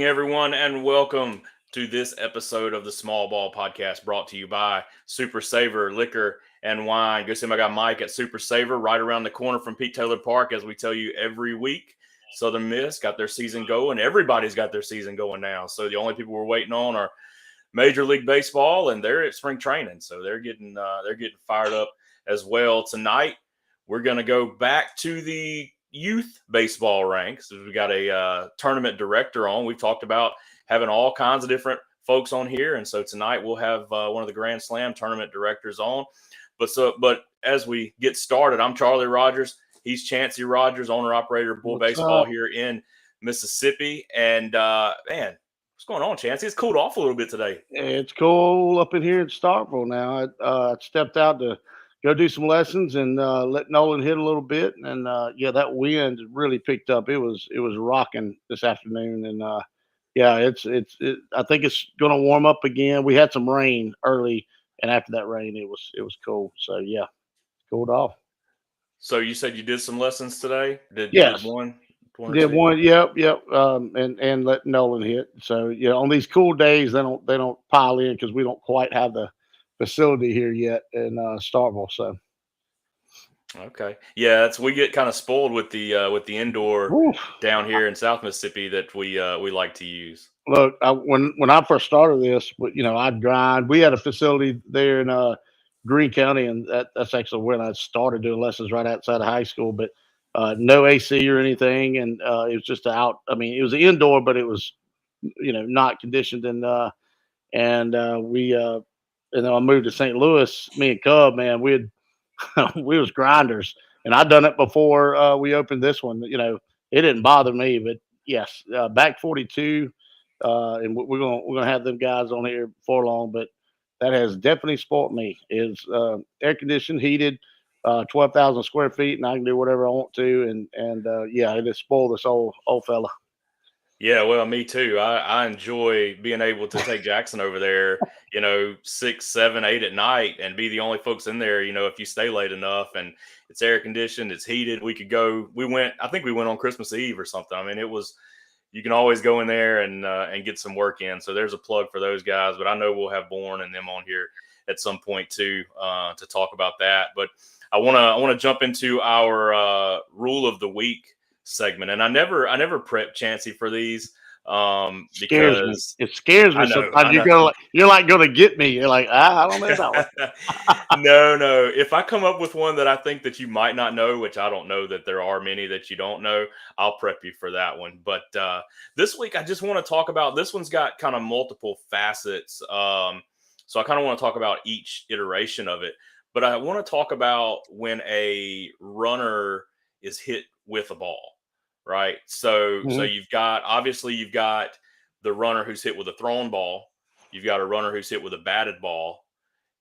evening, everyone, and welcome to this episode of the Small Ball Podcast brought to you by Super Saver Liquor and Wine. Go see my guy Mike at Super Saver right around the corner from Pete Taylor Park, as we tell you every week. Southern Miss got their season going. Everybody's got their season going now. So the only people we're waiting on are Major League Baseball, and they're at spring training. So they're getting fired up as well. Tonight, we're going to go back to the youth baseball ranks. We got a tournament director on. We've talked about having all kinds of different folks on here, and so tonight we'll have one of the Grand Slam tournament directors on. But as we get started, I'm Charlie Rogers. He's Chancy Rogers, owner operator of Bull What's Baseball up? here in Mississippi. And man, what's going on, Chancy? It's cooled off a little bit today. It's cool up in here in Starkville now. I stepped out to go do some lessons and let Nolan hit a little bit, and that wind really picked up. It was rocking this afternoon, and I think it's going to warm up again. We had some rain early, and after that rain, it was cold. So yeah, cooled off. So you said you did some lessons today. Did Yes. one or Did two? one, yep, and let Nolan hit. So on these cool days, they don't pile in because we don't quite have the facility here yet in Starkville. So, Okay. Yeah, we get kind of spoiled with the indoor woof. down here in South Mississippi that we like to use. Look, when I first started this, I'd grind. We had a facility there in Greene County, and that's actually when I started doing lessons right outside of high school. But no AC or anything, and it was just out. I mean, it was indoor, but it was not conditioned, and then I moved to St. Louis. Me and Cub, man, we was grinders, and I'd done it before we opened this one. It didn't bother me, but yes, back 42, and we're gonna have them guys on here before long. But that has definitely spoilt me. Is air conditioned, heated, 12,000 square feet, and I can do whatever I want to. And it has spoiled this old fella. Yeah, well, me too. I enjoy being able to take Jackson over there, 6, 7, 8 at night and be the only folks in there, if you stay late enough and it's air conditioned, it's heated. I think we went on Christmas Eve or something. I mean, you can always go in there and get some work in. So there's a plug for those guys, but I know we'll have Bourne and them on here at some point too, to talk about that. But I want to jump into our rule of the week segment, and I never prep Chancy for these Scares me. because It scares me I know sometimes. You're like going to get me. You're like, I don't know that one. no. If I come up with one that I think that you might not know, which I don't know that there are many that you don't know, I'll prep you for that one. But this week, I just want to talk about this one's got kind of multiple facets. So I kind of want to talk about each iteration of it. But I want to talk about when a runner is hit with a ball, right? So Mhm. you've got the runner who's hit with a thrown ball. You've got a runner who's hit with a batted ball,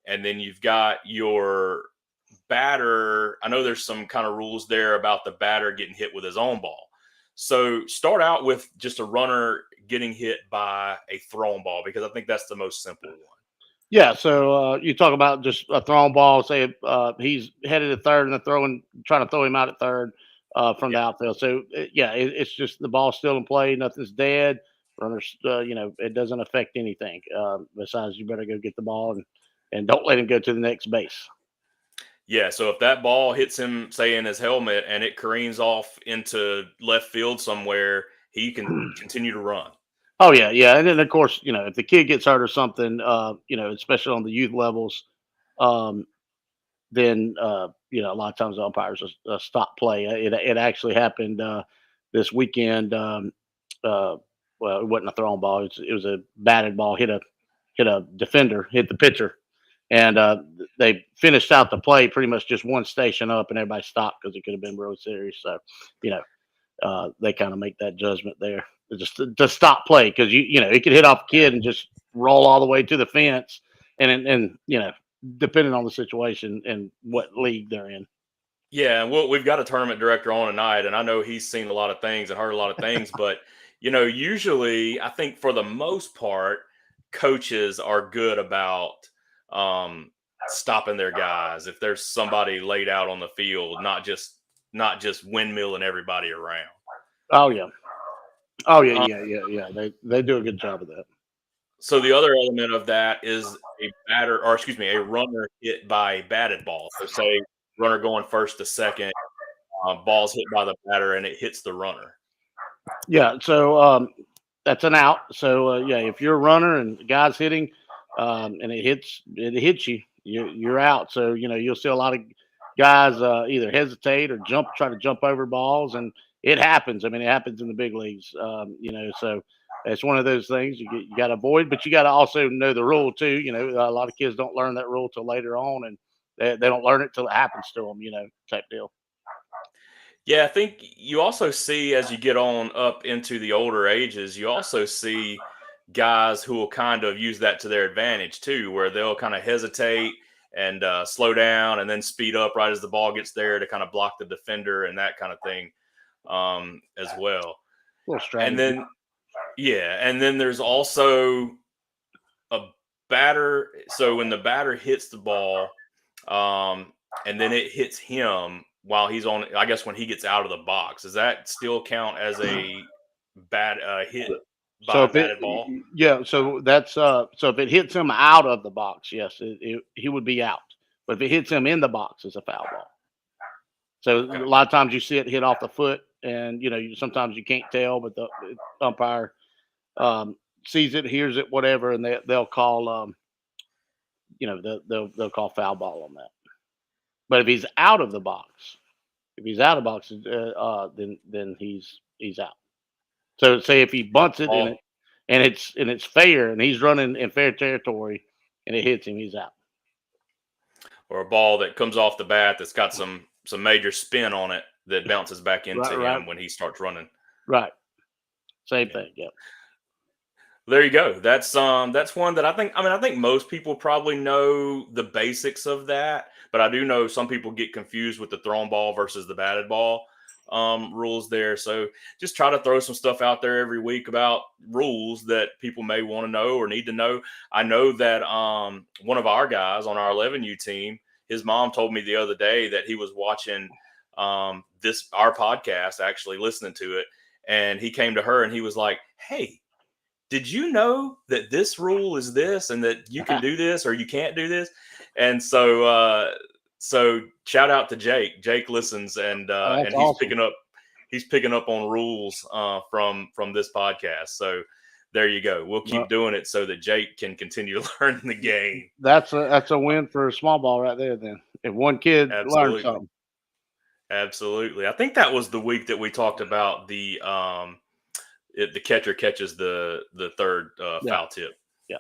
and then you've got your batter. I know there's some kind of rules there about the batter getting hit with his own ball. So start out with just a runner getting hit by a thrown ball, because I think that's the most simple one. Yeah. So you talk about just a thrown ball. Say he's headed to third and trying to throw him out at third from the Yeah. outfield. So it's just the ball's still in play. Nothing's dead. Runners, it doesn't affect anything. Besides, you better go get the ball and don't let him go to the next base. Yeah, so if that ball hits him, say, in his helmet and it careens off into left field somewhere, he can continue to run. Oh yeah. And then of course, if the kid gets hurt or something, especially on the youth levels, um, then a lot of times the umpires just stop play. It actually happened this weekend. Well, it wasn't a thrown ball; it was a batted ball. Hit a defender, hit the pitcher, and they finished out the play pretty much just one station up, and everybody stopped because it could have been real serious. So, you know, they kind of make that judgment there, just to stop play, because it could hit off a kid and just roll all the way to the fence, and depending on the situation and what league they're in. Yeah, and we've got a tournament director on tonight, and I know he's seen a lot of things and heard a lot of things, but usually I think for the most part, coaches are good about um, stopping their guys if there's somebody laid out on the field, not just windmilling everybody around. Oh yeah, Oh yeah. They do a good job of that. So the other element of that is a runner hit by a batted ball. So say runner going first to second, ball's hit by the batter and it hits the runner. Yeah, so that's an out. So yeah, if you're a runner and the guy's hitting, and it hits you, you're out. So you'll see a lot of guys either hesitate or try to jump over balls, and it happens. I mean, it happens in the big leagues. So it's one of those things you got to avoid, but you got to also know the rule too. A lot of kids don't learn that rule till later on, and they don't learn it till it happens to them. Type deal. Yeah, I think you also see as you get on up into the older ages, you also see guys who will kind of use that to their advantage too, where they'll kind of hesitate and slow down and then speed up right as the ball gets there to kind of block the defender and that kind of thing as well. Little And strategy. then, yeah, and then there's also a batter. So when the batter hits the ball, and then it hits him while he's on, I guess when he gets out of the box, does that still count as a bad hit So by a if it, batted ball? yeah, so that's so if it hits him out of the box, yes, he would be out. But if it hits him in the box, it's a foul ball. So Okay. a lot of times you see it hit off the foot, and sometimes you can't tell, but the umpire sees it, hears it, whatever, and they'll call they'll call foul ball on that. But if he's out of the box, then he's out. So say if he bunts it Ball and it's fair and he's running in fair territory and it hits him, he's out. or a ball that comes off the bat that's got some major spin on it that bounces back into him when he starts running. Right. Same thing. Yep. There you go. That's one that I think most people probably know the basics of that, but I do know some people get confused with the thrown ball versus the batted ball rules there. So just try to throw some stuff out there every week about rules that people may want to know or need to know. I know that one of our guys on our 11U team, his mom told me the other day that he was watching our podcast, actually listening to it, and he came to her and he was like, "Hey, did you know that this rule is this and that you can do this or you can't do this?" And so shout out to Jake. Jake listens and he's awesome. picking up on rules from this podcast. So there you go. We'll keep doing it so that Jake can continue to learn the game. That's a win for a small ball right there. Then if one kid learns something. Absolutely. I think that was the week that we talked about the catcher catches the third foul tip. Yeah.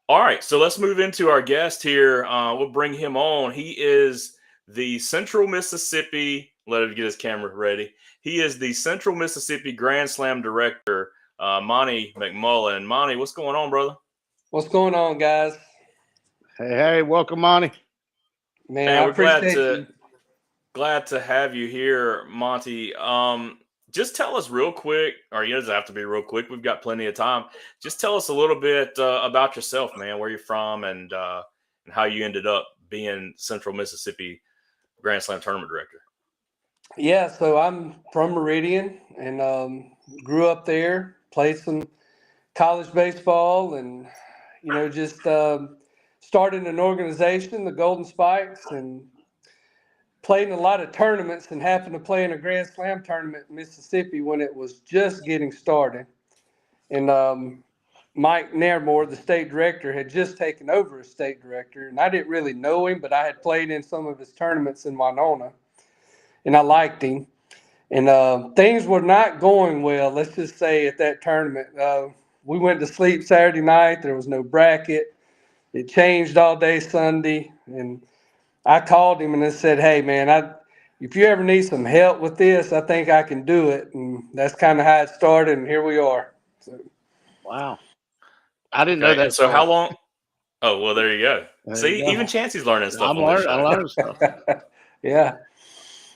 All right, so let's move into our guest here. We'll bring him on. He is the Central Mississippi. Let him get his camera ready. He is the Central Mississippi Grand Slam director, Monty McMullen. Monty, what's going on, brother? What's going on, guys? Hey, welcome, Monty. Man, I appreciate you. Glad to have you here, Monty. Just tell us real quick, or it doesn't have to be real quick. We've got plenty of time. Just tell us a little bit about yourself, man, where you're from and how you ended up being Central Mississippi Grand Slam tournament director. Yeah, so I'm from Meridian and grew up there, played some college baseball and, just started an organization, the Golden Spikes, and played in a lot of tournaments and happened to play in a Grand Slam tournament in Mississippi when it was just getting started. And Mike Nairmore, the state director, had just taken over as state director. And I didn't really know him, but I had played in some of his tournaments in Winona. And I liked him. And things were not going well, let's just say, at that tournament. We went to sleep Saturday night. There was no bracket. It changed all day Sunday. And I called him and I said, "Hey, man, if you ever need some help with this, I think I can do it." And that's kind of how it started, and here we are. So. Wow. I didn't know that. So how long? Oh, well, there you go. See, even Chancy's learning stuff. I learned stuff. Yeah.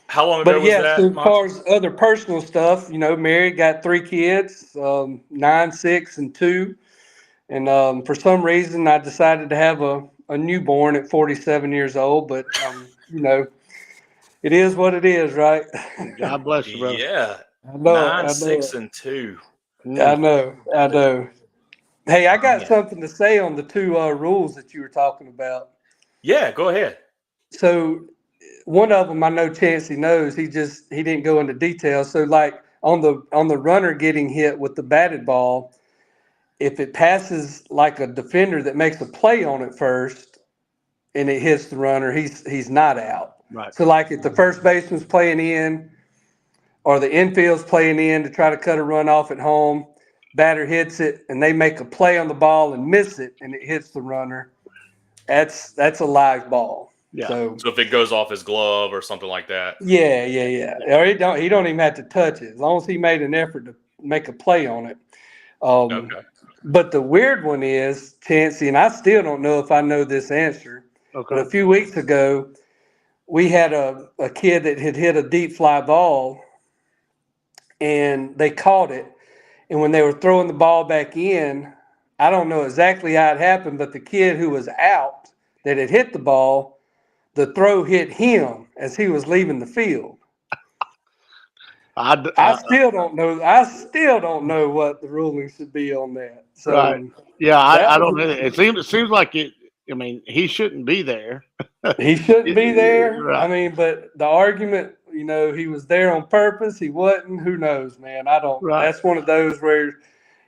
How long ago was that? So as far as other personal stuff, married, got 3 kids, 9, 6, and 2. And for some reason, I decided to have a newborn at 47 years old, but it is what it is, right? God bless you, brother. Yeah. I know. 9-6-2. I know. Hey, I got Man. something to say on the two rules that you were talking about. Yeah, go ahead. So one of them I know Chancy knows. He didn't go into detail. So like on the runner getting hit with the batted ball, if it passes like a defender that makes a play on it first and it hits the runner, he's not out. Right. So like if the first baseman's playing in or the infield's playing in to try to cut a run off at home, batter hits it and they make a play on the ball and miss it and it hits the runner, that's a live ball. Yeah. So if it goes off his glove or something like that. yeah. Or he don't even have to touch it as long as he made an effort to make a play on it. Okay. But the weird one is, Chancy, and I still don't know if I know this answer, Okay. but a few weeks ago, we had a kid that had hit a deep fly ball and they caught it. And when they were throwing the ball back in, I don't know exactly how it happened, but the kid who was out that had hit the ball, the throw hit him as he was leaving the field. I still don't know. I still don't know what the ruling should be on that. So right. Yeah, I don't know. was- It seems like it. I mean, he shouldn't be there. he shouldn't be there. Right. I mean, but the argument, he was there on purpose. He wasn't. Who knows, man? I don't. Right. That's one of those where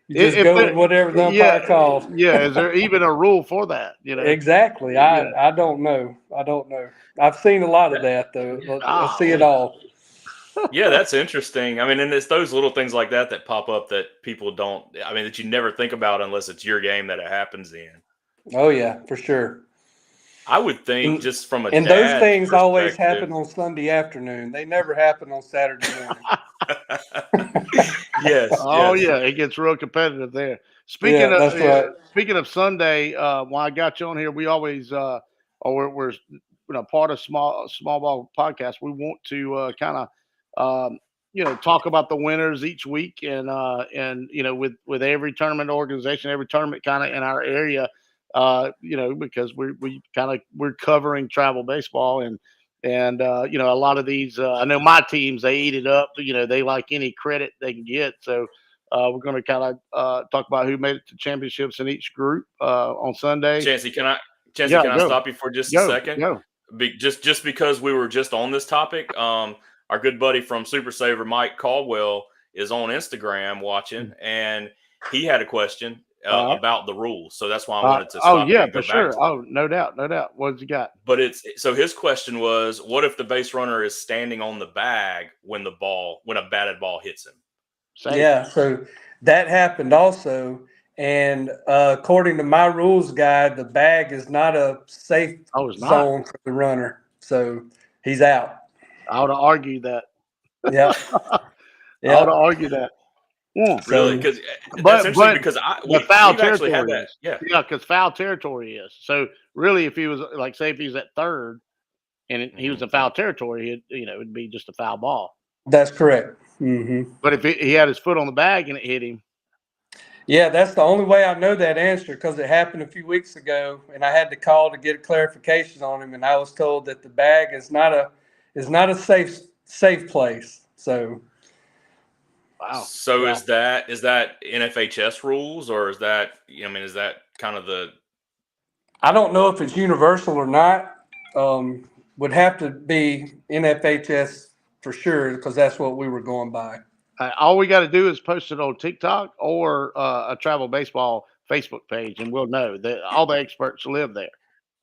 you just If go there- with whatever the umpire calls. Yeah, is there even a rule for that? Exactly. Yeah. I don't know. I don't know. I've seen a lot of that though. I see it all. Yeah, that's interesting. I mean, and it's those little things like that pop up that people don't. I mean, that you never think about unless it's your game that it happens in. Oh yeah, for sure. I would think just from a And those dad's things always perspective- happen on Sunday afternoon. They never happen on Saturday morning. Yes. Oh yes. yeah, it gets real competitive there. Speaking Yeah, of that's right. speaking of Sunday, while I got you on here, we always we're part of small ball podcast. We want to kind of talk about the winners each week and with every tournament organization, every tournament kind of in our area, because we're covering travel baseball and a lot of these, I know my teams, they eat it up. They like any credit they can get. So we're going to kind of talk about who made it to championships in each group on Sunday. Chancy, can I Go. stop you for just a second? Go. Just because we were just on this topic, our good buddy from Super Saver, Mike Caldwell, is on Instagram watching, and he had a question about the rules. So that's why I wanted to stop you and go for sure. back. Oh, no doubt. What's you got? But so his question was, what if the base runner is standing on the bag when a batted ball hits him? Safe. Yeah, so that happened also. And according to my rules guide, the bag is not a safe zone for the runner. So he's out. I would argue that. Yeah. I would argue that. Yeah. Really? Because that's interesting because we've actually had that. Yeah, because foul territory is. So really, if he was say if he's at third and he was in foul territory, it'd be just a foul ball. That's correct. Mm-hmm. But if he had his foot on the bag and it hit him. Yeah, that's the only way I know that answer because it happened a few weeks ago, and I had to call to get a clarification on him, and I was told that the bag is not a safe place. So. Wow. So is that NFHS rules, or is that is that kind of the? I don't know if it's universal or not. Would have to be NFHS for sure because that's what we were going by. All we got to do is post it on TikTok or a travel baseball Facebook page, and we'll know that all the experts live there.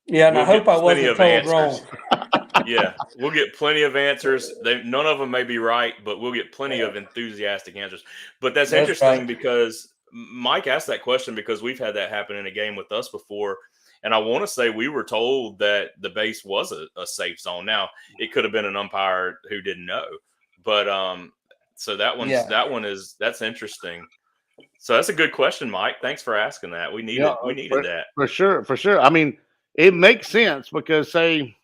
Yeah, and I hope I wasn't told wrong. Yeah, we'll get plenty of answers. None of them may be right, but we'll get plenty of enthusiastic answers. But that's interesting right. because Mike asked that question because we've had that happen in a game with us before. And I want to say we were told that the base was a safe zone. Now, it could have been an umpire who didn't know. But so that's interesting. So that's a good question, Mike. Thanks for asking that. We needed that. For sure. I mean, it makes sense because say,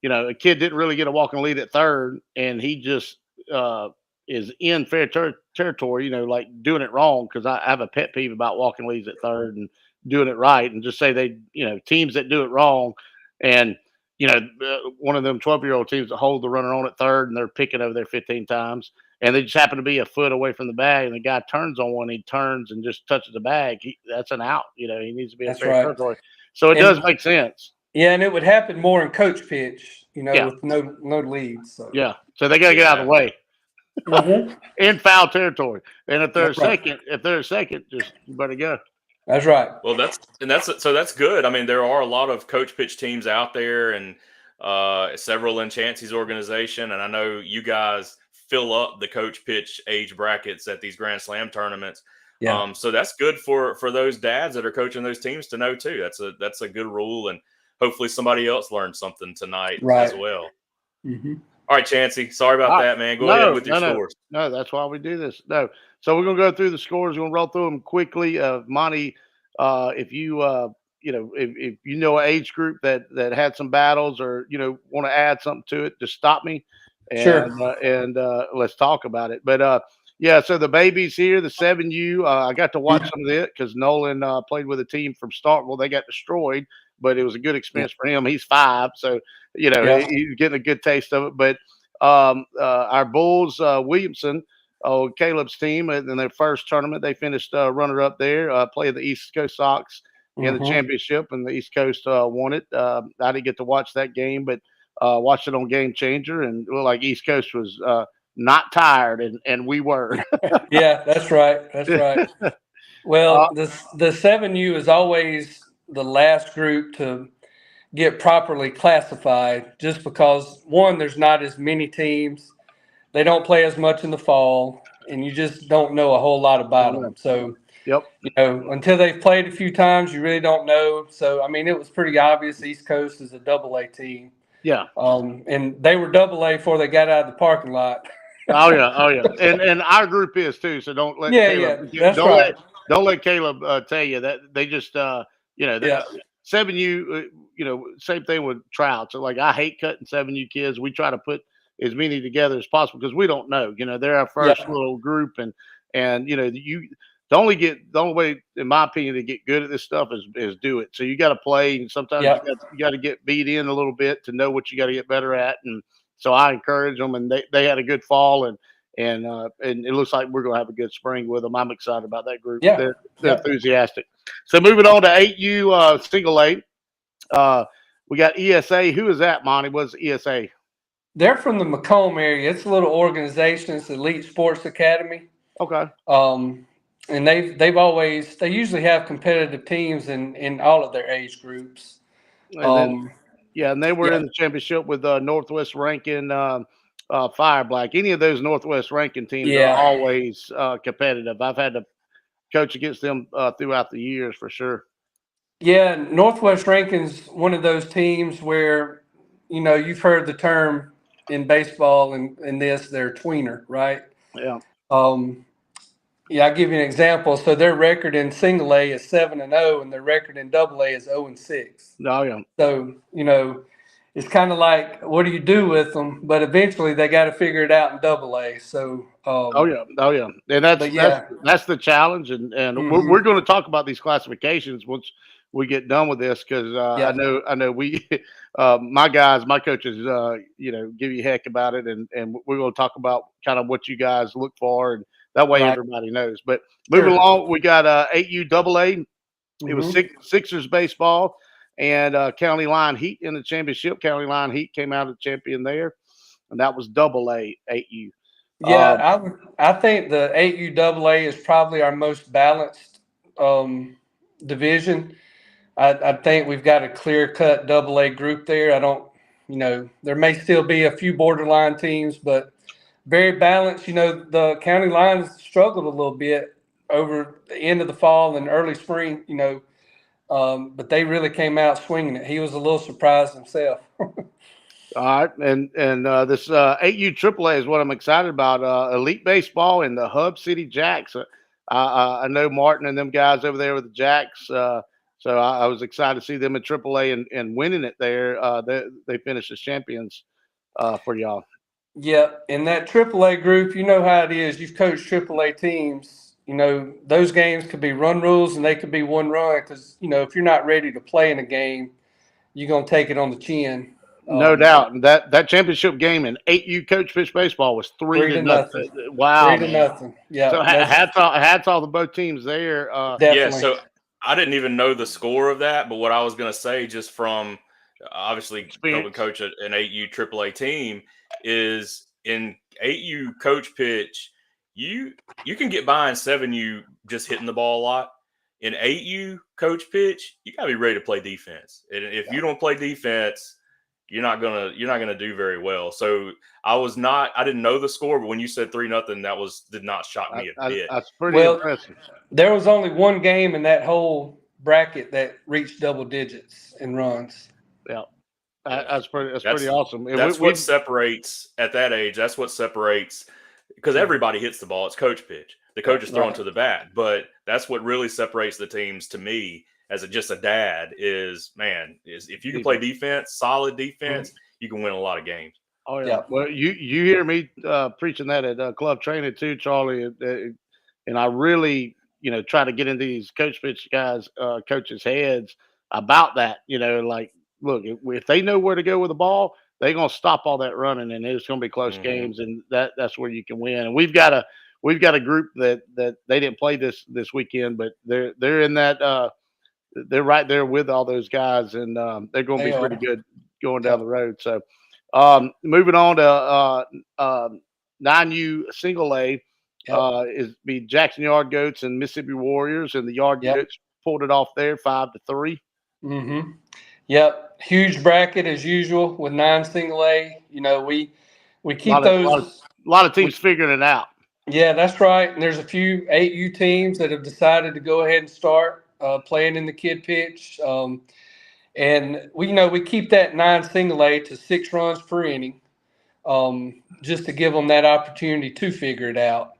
a kid didn't really get a walking lead at third and he just is in fair territory, like doing it wrong. Cause I have a pet peeve about walking leads at third and doing it right. And just say teams that do it wrong and, one of them 12-year-old teams that hold the runner on at third and they're picking over there 15 times and they just happen to be a foot away from the bag, and the guy turns on one, he turns and just touches the bag. That's an out. He needs to be in That's fair right. territory. So it does make sense. Yeah, and it would happen more in coach pitch, Yeah. with no leads. So. Yeah. So they got to get out of the way. Mhm. In foul territory. And if they're That's right. second, just you better go. That's right. Well, that's good. I mean, there are a lot of coach pitch teams out there, and several in Chancy's organization, and I know you guys fill up the coach pitch age brackets at these Grand Slam tournaments. Yeah. So that's good for those dads that are coaching those teams to know too. That's a good rule, and hopefully somebody else learned something tonight as well. Mm-hmm. All right, Chancy. Sorry about that, man. Go ahead with your scores. No, that's why we do this. No. So we're going to go through the scores. We're going to roll through them quickly. Monty, if you, if you know an age group that had some battles or, want to add something to it, just stop me. And, Sure. And let's talk about it. But, yeah, so the babies here, the 7U, I got to watch some of it because Nolan played with a team from Starkville. They got destroyed, but it was a good experience for him. He's 5, so he's getting a good taste of it. But our Bulls, Williamson, Caleb's team, in their first tournament, they finished runner-up there, played the East Coast Sox in the championship, and the East Coast won it. I didn't get to watch that game, but watched it on Game Changer, and it looked like East Coast was not tired, and we were. Yeah, that's right. That's right. Well, the 7U is always the last group to get properly classified, just because, one, there's not as many teams. They don't play as much in the fall, and you just don't know a whole lot about them. So, until they've played a few times, you really don't know. So, I mean, it was pretty obvious East Coast is a AA team. Yeah. And they were AA before they got out of the parking lot. Oh yeah, and our group is too. So don't let Caleb. That's right. Don't let Caleb tell you that they just 7U. Same thing with Trout. So like I hate cutting 7U kids. We try to put as many together as possible because we don't know. They're our first little group, and the only way, in my opinion, to get good at this stuff is do it. So you got to play, and sometimes you got to get beat in a little bit to know what you got to get better at. And so I encourage them, and they had a good fall, and it looks like we're going to have a good spring with them. I'm excited about that group. Yeah. They're enthusiastic. So moving on to 8U single A, we got ESA. Who is that, Monty? What's ESA? They're from the Macomb area. It's a little organization. It's Elite Sports Academy. Okay. And they usually have competitive teams in all of their age groups. And they were in the championship with Northwest Rankin, Fire Black. Any of those Northwest Rankin teams are always competitive. I've had to coach against them throughout the years for sure. Yeah, Northwest Rankin's one of those teams where, you've heard the term in baseball and they're tweener, right? Yeah. I'll give you an example. So their record in single A is 7-0, and their record in AA is 0-6. Oh yeah. So it's kind of like, what do you do with them? But eventually they got to figure it out in AA. So oh yeah, and that's the challenge, and we're going to talk about these classifications once we get done with this, because I know we my coaches give you heck about it, and we're going to talk about kind of what you guys look for, and that way everybody knows. But moving along, we got 8U AA. It was Sixers baseball and County Line Heat in the championship. County Line Heat came out of champion there, and that was AA 8U. Yeah, I think the 8U AA is probably our most balanced division. I think we've got a clear-cut AA group there. I don't, there may still be a few borderline teams, but very balanced. The County Lines struggled a little bit over the end of the fall and early spring, but they really came out swinging it. He was a little surprised himself. All right, and this 8U AAA is what I'm excited about. Elite Baseball and the Hub City Jacks. I know Martin and them guys over there with the Jacks. So I was excited to see them in AAA and winning it there. They finished as champions for y'all. Yeah, in that AAA group, you know how it is. You've coached AAA teams. Those games could be run rules and they could be one run because, if you're not ready to play in a game, you're going to take it on the chin. No doubt. And that championship game in 8U coach pitch baseball was 3-0. Wow, 3-0. Yeah. So hats off to both teams there. Yeah, Definitely. so I didn't even know the score of that, but what I was going to say, just from obviously helping Experience. coach an 8U AAA team, is in 8U coach pitch, you can get by in 7U just hitting the ball a lot. In 8U coach pitch, you got to be ready to play defense. And if you don't play defense, you're not gonna do very well. So I didn't know the score, but when you said 3-0, that did not shock me a bit. That's pretty impressive. There was only one game in that whole bracket that reached double digits in runs. Yeah, that's pretty awesome. And that's what separates at that age. That's what separates, because everybody hits the ball. It's coach pitch. The coach is throwing to the bat, but that's what really separates the teams to me as just a dad is if you can play defense, solid defense, you can win a lot of games. Oh yeah. Well, you hear me preaching that at club training too, Charlie, and I really try to get into these coach pitch guys, coaches' heads about that. Like, look, if they know where to go with the ball, they're gonna stop all that running, and it's gonna be close games, and that's where you can win. And we've got a group that they didn't play this weekend, but they're in that. They're right there with all those guys, and they're going to be pretty good going down the road. So, moving on to 9U single A, is be Jackson Yard Goats and Mississippi Warriors, and the Yard Goats pulled it off there 5-3. Mm-hmm. Yep, huge bracket as usual with 9 single A. We keep a lot of teams figuring it out. Yeah, that's right. And there's a few 8U teams that have decided to go ahead and start playing in the kid pitch. And we keep that 9 single A to 6 runs per inning, just to give them that opportunity to figure it out.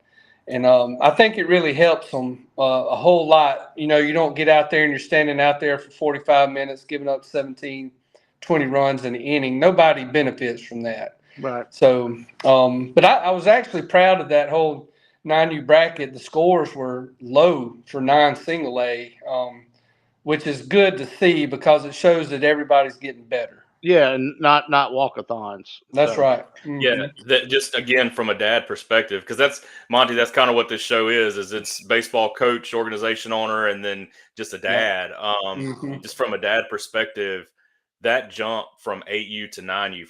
And I think it really helps them a whole lot. You don't get out there and you're standing out there for 45 minutes, giving up 17, 20 runs in the inning. Nobody benefits from that. Right. So, but I was actually proud of that whole 9U bracket. The scores were low for 9 single A, which is good to see because it shows that everybody's getting better. Yeah, and not walkathons. That's right. Mm-hmm. Yeah, just again from a dad perspective, because that's Monty. That's kind of what this show is it's baseball coach, organization owner, and then just a dad. Just from a dad perspective, that jump from 8U to 9U,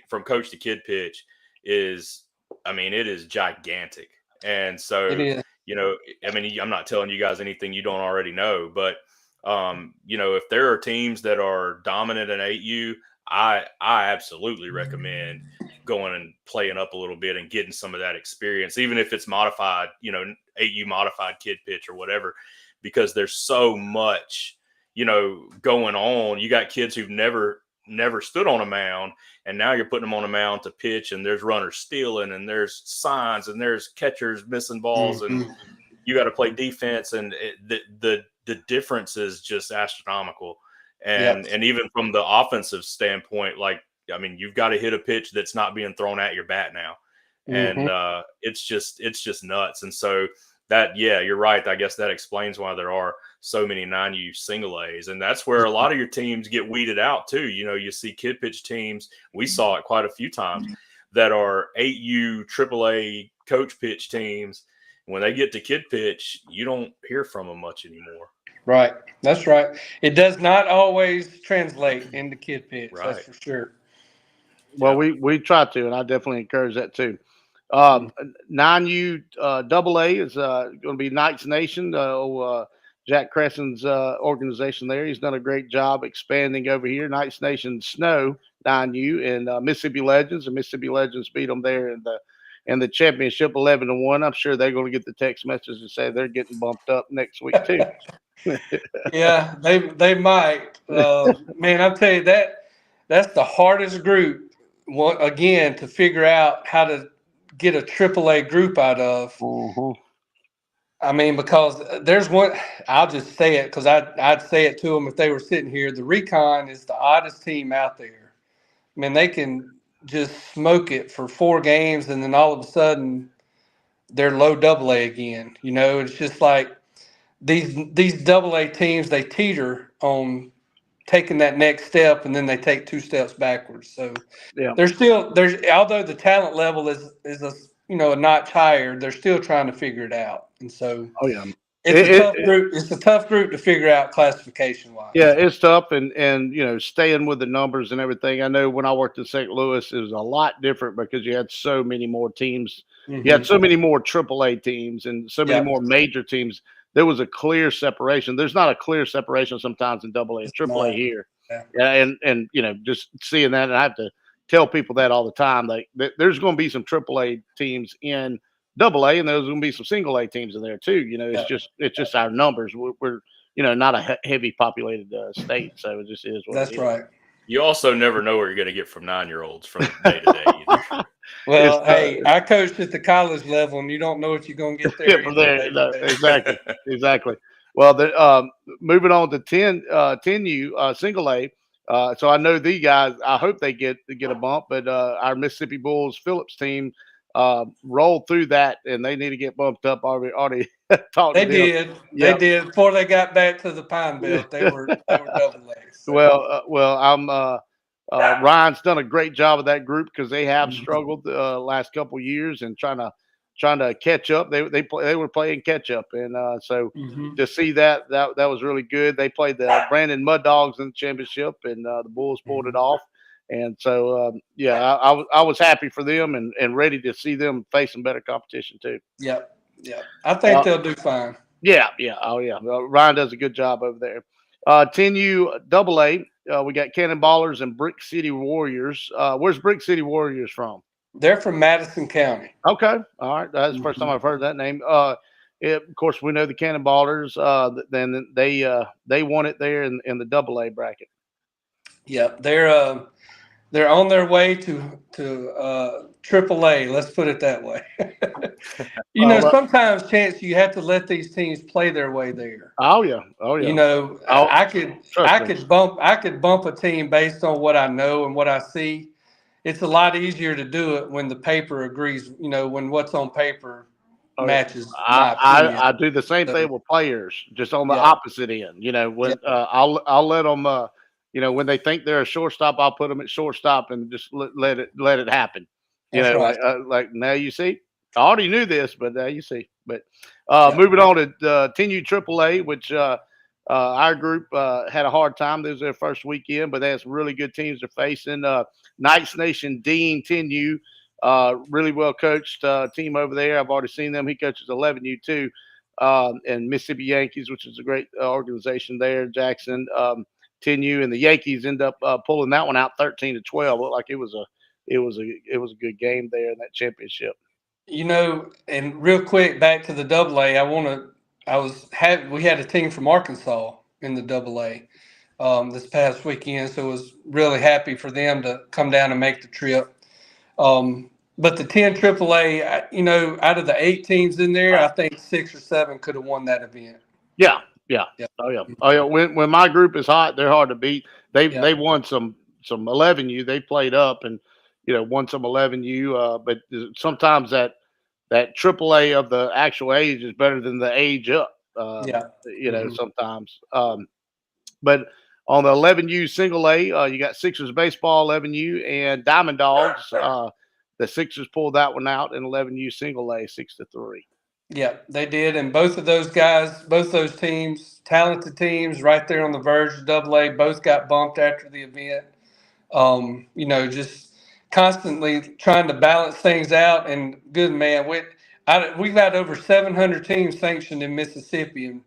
from coach to kid pitch is, it is gigantic. And so, I'm not telling you guys anything you don't already know, but if there are teams that are dominant in 8U, I absolutely recommend going and playing up a little bit and getting some of that experience, even if it's modified, 8U modified kid pitch or whatever, because there's so much going on. You got kids who've never stood on a mound, and now you're putting them on a mound to pitch, and there's runners stealing, and there's signs, and there's catchers missing balls, and you got to play defense, and the difference is just astronomical. And even from the offensive standpoint, you've got to hit a pitch that's not being thrown at your bat now, and it's just nuts. And so that, you're right. I guess that explains why there are so many 9U single A's. And that's where a lot of your teams get weeded out too. You see kid pitch teams, we saw it quite a few times, that are 8U AAA coach pitch teams. When they get to kid pitch, you don't hear from them much anymore. Right. That's right. It does not always translate into kid pitch. Right. That's for sure. Well, we try to, and I definitely encourage that too. 9U AA is going to be Knights Nation. Jack Crescen's organization there. He's done a great job expanding over here. Knights Nation Snow 9U and Mississippi Legends, and Mississippi Legends beat them there in the championship 11-1. I'm sure they're going to get the text message and say they're getting bumped up next week too. Yeah, they might. Man, I'll tell you that's the hardest group again to figure out how to get a AAA group out of. Because there's one, I'll just say it because I'd say it to them if they were sitting here. The Recon is the oddest team out there. They can just smoke it for 4 games, and then all of a sudden they're low AA again. It's just like these AA teams, they teeter on taking that next step, and then they take 2 steps backwards. So Yeah. there's although the talent level is a a notch higher, they're still trying to figure it out. And so Oh yeah. it's a tough group. It's a tough group to figure out classification wise. Yeah, it's tough, and staying with the numbers and everything. I know when I worked in St. Louis, it was a lot different because you had so many more teams. You had so many more AAA teams and so many more major teams. There was a clear separation. There's not a clear separation sometimes in AA and AAA here. Yeah, and just seeing that, and I have to tell people that all the time. Like, there's going to be some AAA teams in AA, and there's going to be some single A teams in there too. It's just our numbers. We're not a heavy populated state, so it just is what That's it is. right. You also never know where you're going to get from 9-year-olds from day to day either. Well, hey, I coached at the college level, and you don't know what you're going to get there. From there, exactly. Well, moving on to 10U single A. So I know the guys. I hope they get a bump, but our Mississippi Bulls Phillips team rolled through that, and they need to get bumped up. Already talked to them. They did before they got back to the Pine Belt. They were double A. So. Well, I'm. Ryan's done a great job of that group because they have struggled last couple of years and trying to catch up. They were playing catch up, and so to see that was really good. They played the Brandon Mud Dogs in the championship, and the Bulls pulled it off. And so I was happy for them and ready to see them face some better competition too. Yeah. I think they'll do fine. Yeah. Oh yeah. Ryan does a good job over there. 10U AA. We got Cannonballers and Brick City Warriors. Where's Brick City Warriors from? They're from Madison County. Okay. All right. That's the first time I've heard that name. Of course, we know the Cannonballers. Then they won it there in the AA bracket. Yeah, they're on their way to AAA. Let's put it that way. Sometimes, Chance, you have to let these teams play their way there. Oh yeah. I could bump a team based on what I know and what I see. It's a lot easier to do it when the paper agrees. When what's on paper matches. I do the same thing with players, just on the opposite end. When I'll let them. When they think they're a shortstop, I'll put them at shortstop and just let it happen. Right. Like now you see. I already knew this, but now you see. But moving on to 10U AAA, which our group had a hard time. This was their first weekend, but they had some really good teams they're facing. Knights Nation Dean 10U, really well coached team over there. I've already seen them. He coaches 11U too, and Mississippi Yankees, which is a great organization there. Jackson 10U, and the Yankees end up pulling that one out 13-12. Looked like it was a good game there in that championship. And real quick, back to the AA. We had a team from Arkansas in the AA this past weekend, so I was really happy for them to come down and make the trip. But the 10 AAA, out of the 8 teams in there, I think 6 or 7 could have won that event. Yeah. Oh yeah. When my group is hot, they're hard to beat. They won some 11U. They played up and won some 11U. But sometimes that AAA of the actual age is better than the age up. Sometimes. But on the 11U single A, you got Sixers baseball 11U and Diamond Dogs. The Sixers pulled that one out in 11U single A 6-3. Yeah, they did. And both of those guys, both those teams, talented teams right there on the verge of AA, both got bumped after the event. Just constantly trying to balance things out. And good, man, we've got over 700 teams sanctioned in Mississippi, and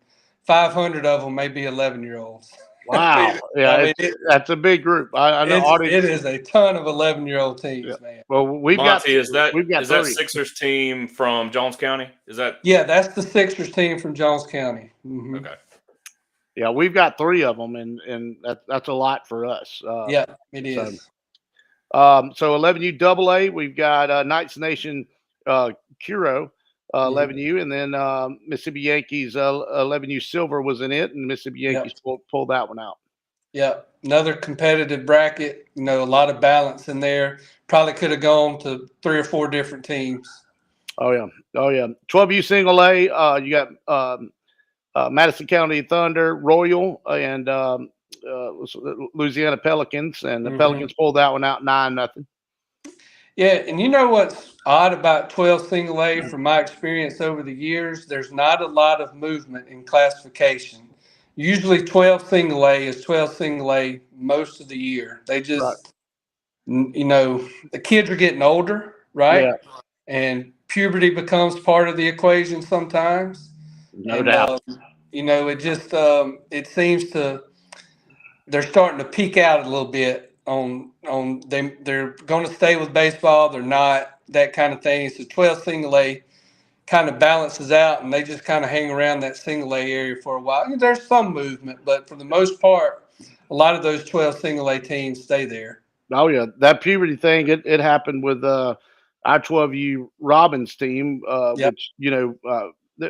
500 of them may be 11-year-olds. Wow. Yeah, that's a big group. I know it is a ton of 11-year-old teams, man. Well, Monty, is that Sixers team from Jones County? Is that? Yeah, that's the Sixers team from Jones County. Mm-hmm. Okay. Yeah, we've got 3 of them, and that's a lot for us. It is. So 11U AA, we've got Knights Nation Curo 11U, and then Mississippi Yankees 11U Silver was in it, and Mississippi Yankees pulled that one out. Yeah, another competitive bracket. A lot of balance in there. Probably could have gone to 3 or 4 different teams. Oh yeah. 12U single A. You got Madison County Thunder, Royal, and Louisiana Pelicans, and the Mhm. Pelicans pulled that one out 9-0. Yeah, and you know what's odd about 12 single A from my experience over the years? There's not a lot of movement in classification. Usually 12 single A is 12 single A most of the year. They Right. just, the kids are getting older, right? Yeah, And puberty becomes part of the equation sometimes. no And, doubt. it just, it seems they're starting to peak out a little bit they're going to stay with baseball. They're not, that kind of thing. So 12 single A kind of balances out, and they just kind of hang around that single A area for a while. There's some movement, but for the most part, a lot of those 12 single A teams stay there. Oh yeah, that puberty thing. It happened with our 12U Robbins team, Yep. which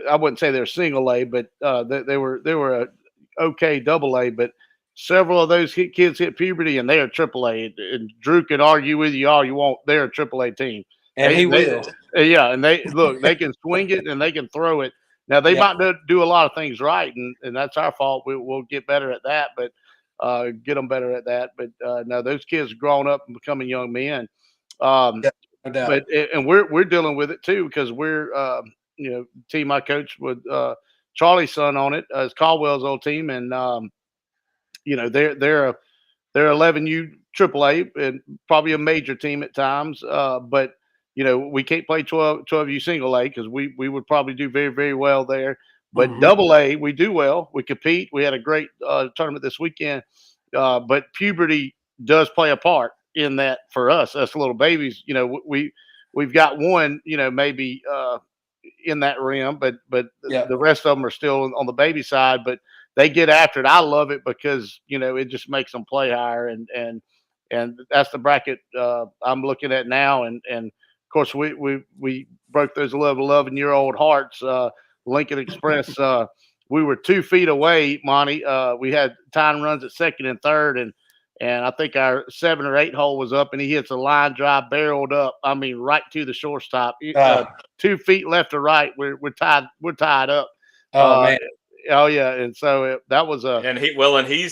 I wouldn't say they're single A, but they were a okay double A. But several of those kids hit puberty, and they are triple A. And Drew can argue with you all you want. They're a triple A team. And he will. Yeah, and they can swing it and they can throw it. Now they Yep. might do a lot of things right, and that's our fault. We'll get better at that, but get them better at that. But no, those kids are growing up and becoming young men. Yep, no doubt. But and we're dealing with it too, because we're team I coach with Charlie's son on it. It's Caldwell's old team, and they're 11U AAA and probably a major team at times. But we can't play 12U single A because we would probably do very, very well there. But Mhm. double A, we do well. We compete. We had a great tournament this weekend. But puberty does play a part in that for us little babies. We've got one, maybe in that rim, but Yep. the rest of them are still on the baby side. But they get after it. I love it because it just makes them play higher, and that's the bracket I'm looking at now. And of course we broke those 11-year-old hearts. Lincoln Express. We were 2 feet away, Monty. We had time runs at second and third, and I think our 7 or 8 hole was up, and he hits a line drive, barreled up. I mean, right to the shortstop. 2 feet left or right. We're tied. We're tied up. Oh, man. Oh yeah, and so that was a And he's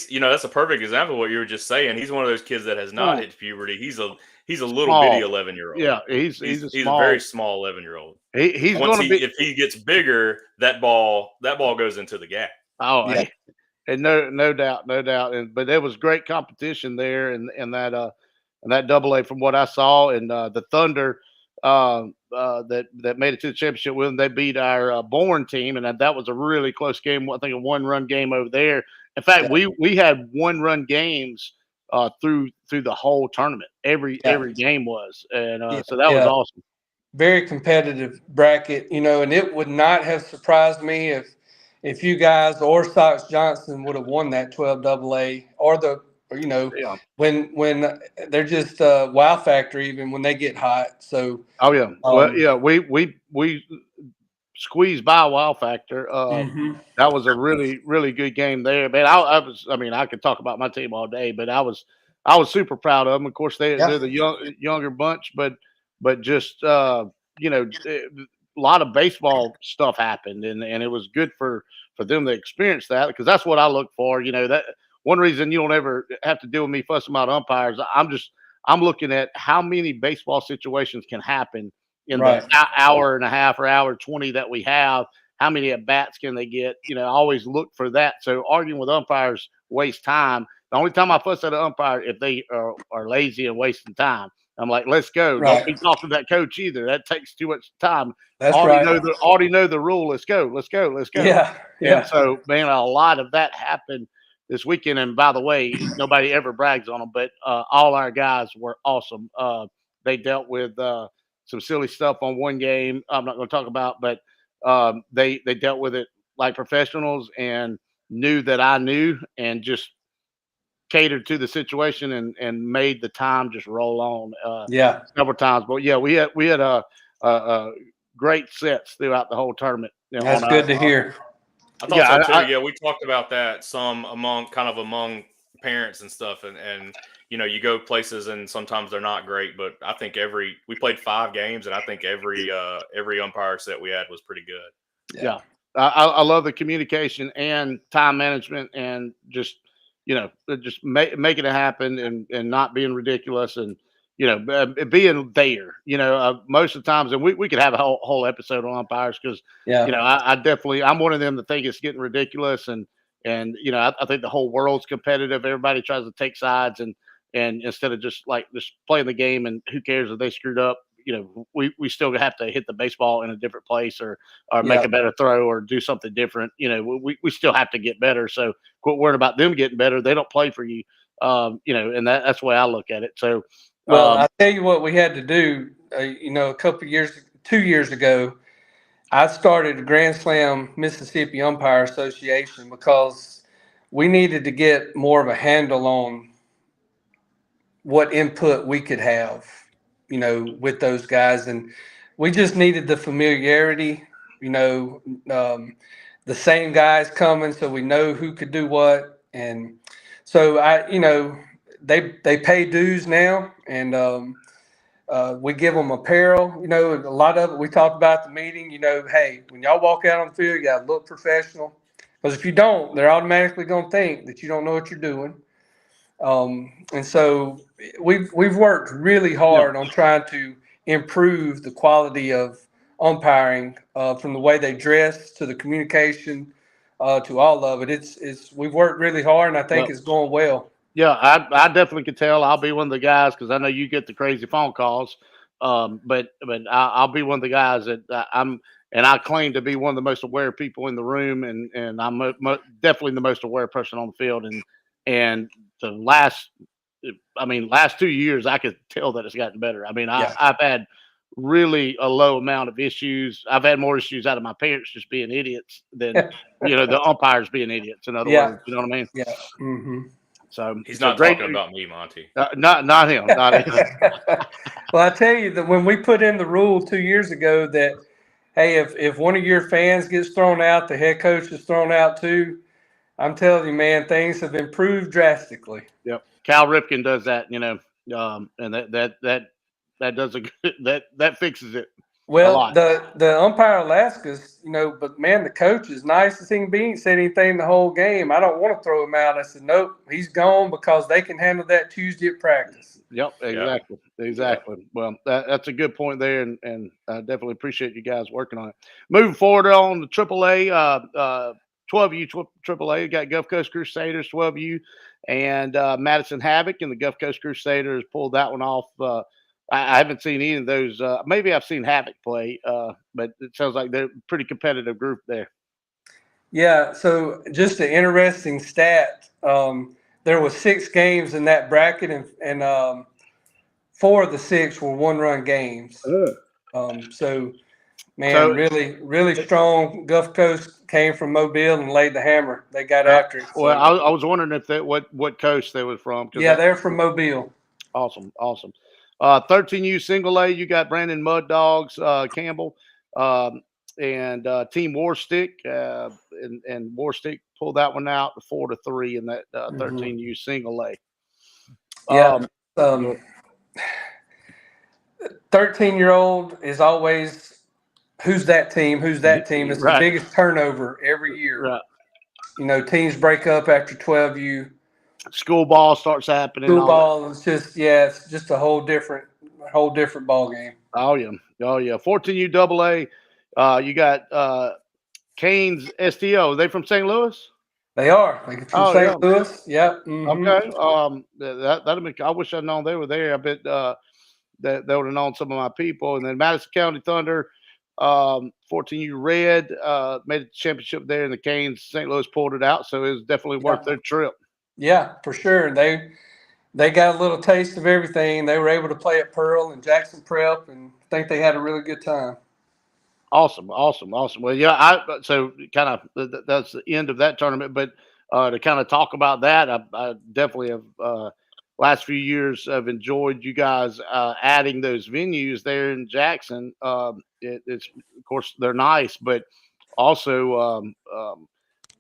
that's a perfect example of what you were just saying. He's one of those kids that has not hit puberty. He's a little small. bitty 11-year-old. Yeah, he's a very small 11-year-old. He's Once going to be if he gets bigger, that ball goes into the gap. Oh, Yeah. and no doubt. But there was great competition there, and that double A from what I saw, and the Thunder that made it to the championship with them. They beat our Bourne team, and that was a really close game. I think a 1-run game over there. In fact, we had 1-run games through the whole tournament. Every game was, and so that was awesome. Very competitive bracket, and it would not have surprised me if you guys or Sox Johnson would have won that 12 AA when they're just wow factor even when they get hot. So we squeezed by Wow Factor. That was a really, really good game there, man. I could talk about my team all day, but I was super proud of them. Of course, they're the younger bunch, but just a lot of baseball stuff happened, and it was good for them to experience that, because that's what I look for. That one reason you don't ever have to deal with me fussing about umpires. I'm looking at how many baseball situations can happen in the hour and a half or hour 20 that we have. How many at bats can they get? I always look for that. So arguing with umpires wastes time. The only time I fuss at an umpire if they are lazy and wasting time. I'm like, let's go. Right. Don't be talking to that coach either. That takes too much time. That's already know the rule. Let's go. Yeah. And so, man, a lot of that happened this weekend. And by the way, nobody ever brags on them, but all our guys were awesome. They dealt with some silly stuff on one game I'm not going to talk about, but they dealt with it like professionals and knew that I knew, and just catered to the situation and made the time just roll on several times. But yeah, we had a great sets throughout the whole tournament. That's good to hear. I thought so too. We talked about that some among parents and stuff, and you go places and sometimes they're not great, but I think we played 5 games, and I think every umpire set we had was pretty good. Yeah. I love the communication and time management, and just just making it happen and not being ridiculous and being there. Most of the times, and we could have a whole episode on umpires because Yeah. I definitely I'm one of them that think it's getting ridiculous and I think the whole world's competitive. Everybody tries to take sides and instead of just playing the game and who cares if they screwed up. We still have to hit the baseball in a different place or make a better throw or do something different. We still have to get better. So quit worrying about them getting better. They don't play for you. And that's the way I look at it. So, well, I tell you what we had to do, a couple of years, 2 years ago, I started the Grand Slam Mississippi Umpire Association because we needed to get more of a handle on what input we could have, with those guys. And we just needed the familiarity, the same guys coming so we know who could do what. And so they pay dues now and we give them apparel, a lot of it we talked about at the meeting, hey, when y'all walk out on the field, you got to look professional. Because if you don't, they're automatically going to think that you don't know what you're doing. And so we've worked really hard on trying to improve the quality of umpiring from the way they dress to the communication to all of it. We've worked really hard, and I think it's going well. Yeah, I definitely could tell. I'll be one of the guys because I know you get the crazy phone calls. But I'll be one of the guys that I claim to be one of the most aware people in the room, and I'm definitely the most aware person on the field. And the last 2 years, I could tell that it's gotten better. I've had really a low amount of issues. I've had more issues out of my parents just being idiots than the umpires being idiots. In other words, you know what I mean? Yeah. Mm-hmm. So he's not talking about me, Monty. Not him. Not him. Well, I tell you that when we put in the rule 2 years ago that, hey, if one of your fans gets thrown out, the head coach is thrown out too. I'm telling you, man, things have improved drastically. Yep. Cal Ripken does that, and that does that fixes it. Well, the umpire Alaska's, but man, the coach is nice as he can be. He ain't said anything the whole game. I don't want to throw him out. I said, nope, he's gone because they can handle that Tuesday at practice. Yep, exactly. Yep. Well, that's a good point there, and I definitely appreciate you guys working on it. Moving forward on the AAA, 12U AAA, you got Gulf Coast Crusaders, 12U, and Madison Havoc, and the Gulf Coast Crusaders pulled that one off. I haven't seen any of those. Maybe I've seen Havoc play, but it sounds like they're a pretty competitive group there. Yeah, so just an interesting stat. There was 6 games in that bracket, and 4 of the 6 were one-run games. So, man, really, really strong. Gulf Coast came from Mobile and laid the hammer. They got after it. So. Well, I was wondering if what coast they was from. Yeah, they're from Mobile. Awesome. 13U single A, you got Brandon Mud Dogs Campbell and Team Warstick, and Warstick pulled that one out 4-3 in that 13U single A. Yeah. 13-year-old is always who's that team? It's the biggest turnover every year. Right. Teams break up after 12U. School ball starts happening. School ball is it's just a whole different ball game. Oh yeah. 14U AA. You got Canes STO. Are they from St. Louis? They are. They're from St. Louis. Yep. Mm-hmm. Okay. That'll be. I wish I'd known they were there. I bet that they would have known some of my people. And then Madison County Thunder, 14U Red, made a championship there, and the Canes St. Louis pulled it out. So it was definitely worth their trip. Yeah, for sure. They got a little taste of everything. They were able to play at Pearl and Jackson Prep, and I think they had a really good time. Awesome. Well, yeah, so kind of that's the end of that tournament. But to kind of talk about that, I definitely have last few years I've enjoyed you guys adding those venues there in Jackson. It's of course they're nice, but also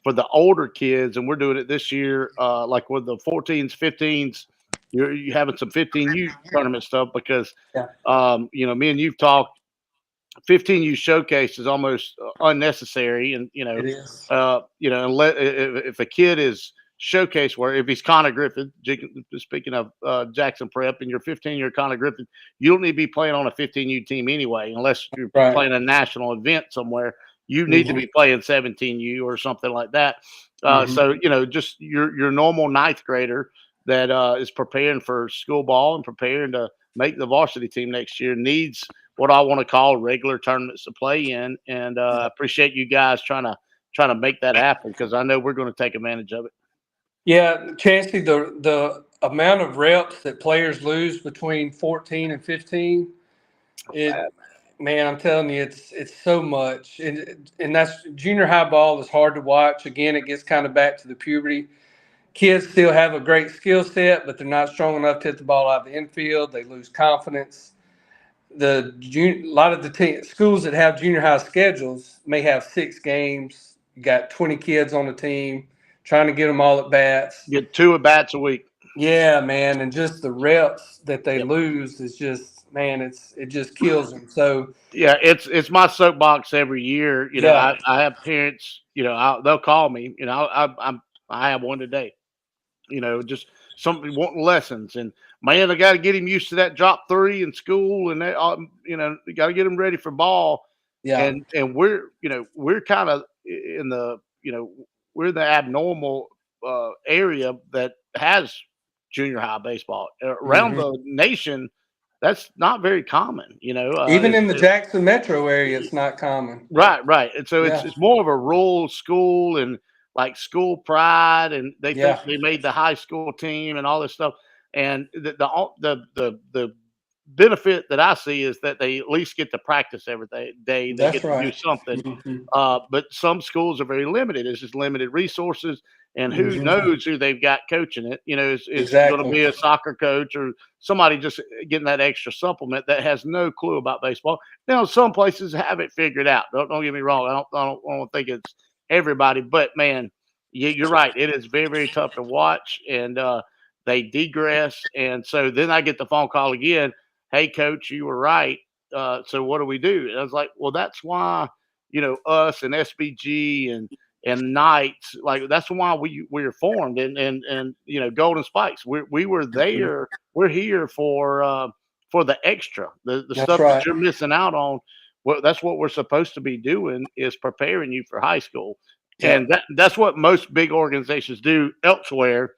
for the older kids, and we're doing it this year, like with the 14s, 15s, you're having some 15U tournament stuff because, me and you've talked. 15U showcase is almost unnecessary, and it is. Unless if a kid is showcase where if he's Connor Griffin, speaking of Jackson Prep, and you're 15-year Connor Griffin, you don't need to be playing on a 15U team anyway, unless you're Right. playing a national event somewhere. You need to be playing 17U or something like that. So, just your normal ninth grader that is preparing for school ball and preparing to make the varsity team next year needs what I want to call regular tournaments to play in. And I appreciate you guys trying to make that happen, because I know we're going to take advantage of it. Yeah, Chancy, the amount of reps that players lose between 14 and 15, man, I'm telling you, it's so much, and that's junior high ball is hard to watch. Again, it gets kind of back to the puberty. Kids still have a great skill set, but they're not strong enough to hit the ball out of the infield. They lose confidence. A lot of the schools that have junior high schedules may have 6 games. You got 20 kids on the team, trying to get them all at bats. Get 2 at bats a week. Yeah, man, and just the reps that they lose is just, man, it just kills them. So yeah, it's my soapbox every year. I have parents. They'll call me. I have one today. Just somebody wanting lessons, and man, I got to get him used to that drop 3 in school, and you got to get him ready for ball. yeah, And we're kind of in the we're the abnormal area that has junior high baseball around the nation. That's not very common, even in the Jackson metro area, it's not common. Right. And so it's more of a rural school, and like school pride, and they think they made the high school team and all this stuff. And the benefit that I see is that they at least get to practice every day. They get to do something. But some schools are very limited. It's just limited resources, and who knows who they've got coaching it. Is going to be a soccer coach or somebody just getting that extra supplement that has no clue about baseball. Now, some places have it figured out. Don't get me wrong. I don't think it's everybody, but man, you're right. It is very, very tough to watch, and they degress. And so then I get the phone call again. Hey, coach, you were right. So what do we do? And I was like, well, that's why, us and SBG and Knights, like that's why we were formed, and Golden Spikes. We were there. We're here for the extra, the stuff that you're missing out on. Well, that's what we're supposed to be doing, is preparing you for high school. Yeah. And that's what most big organizations do elsewhere.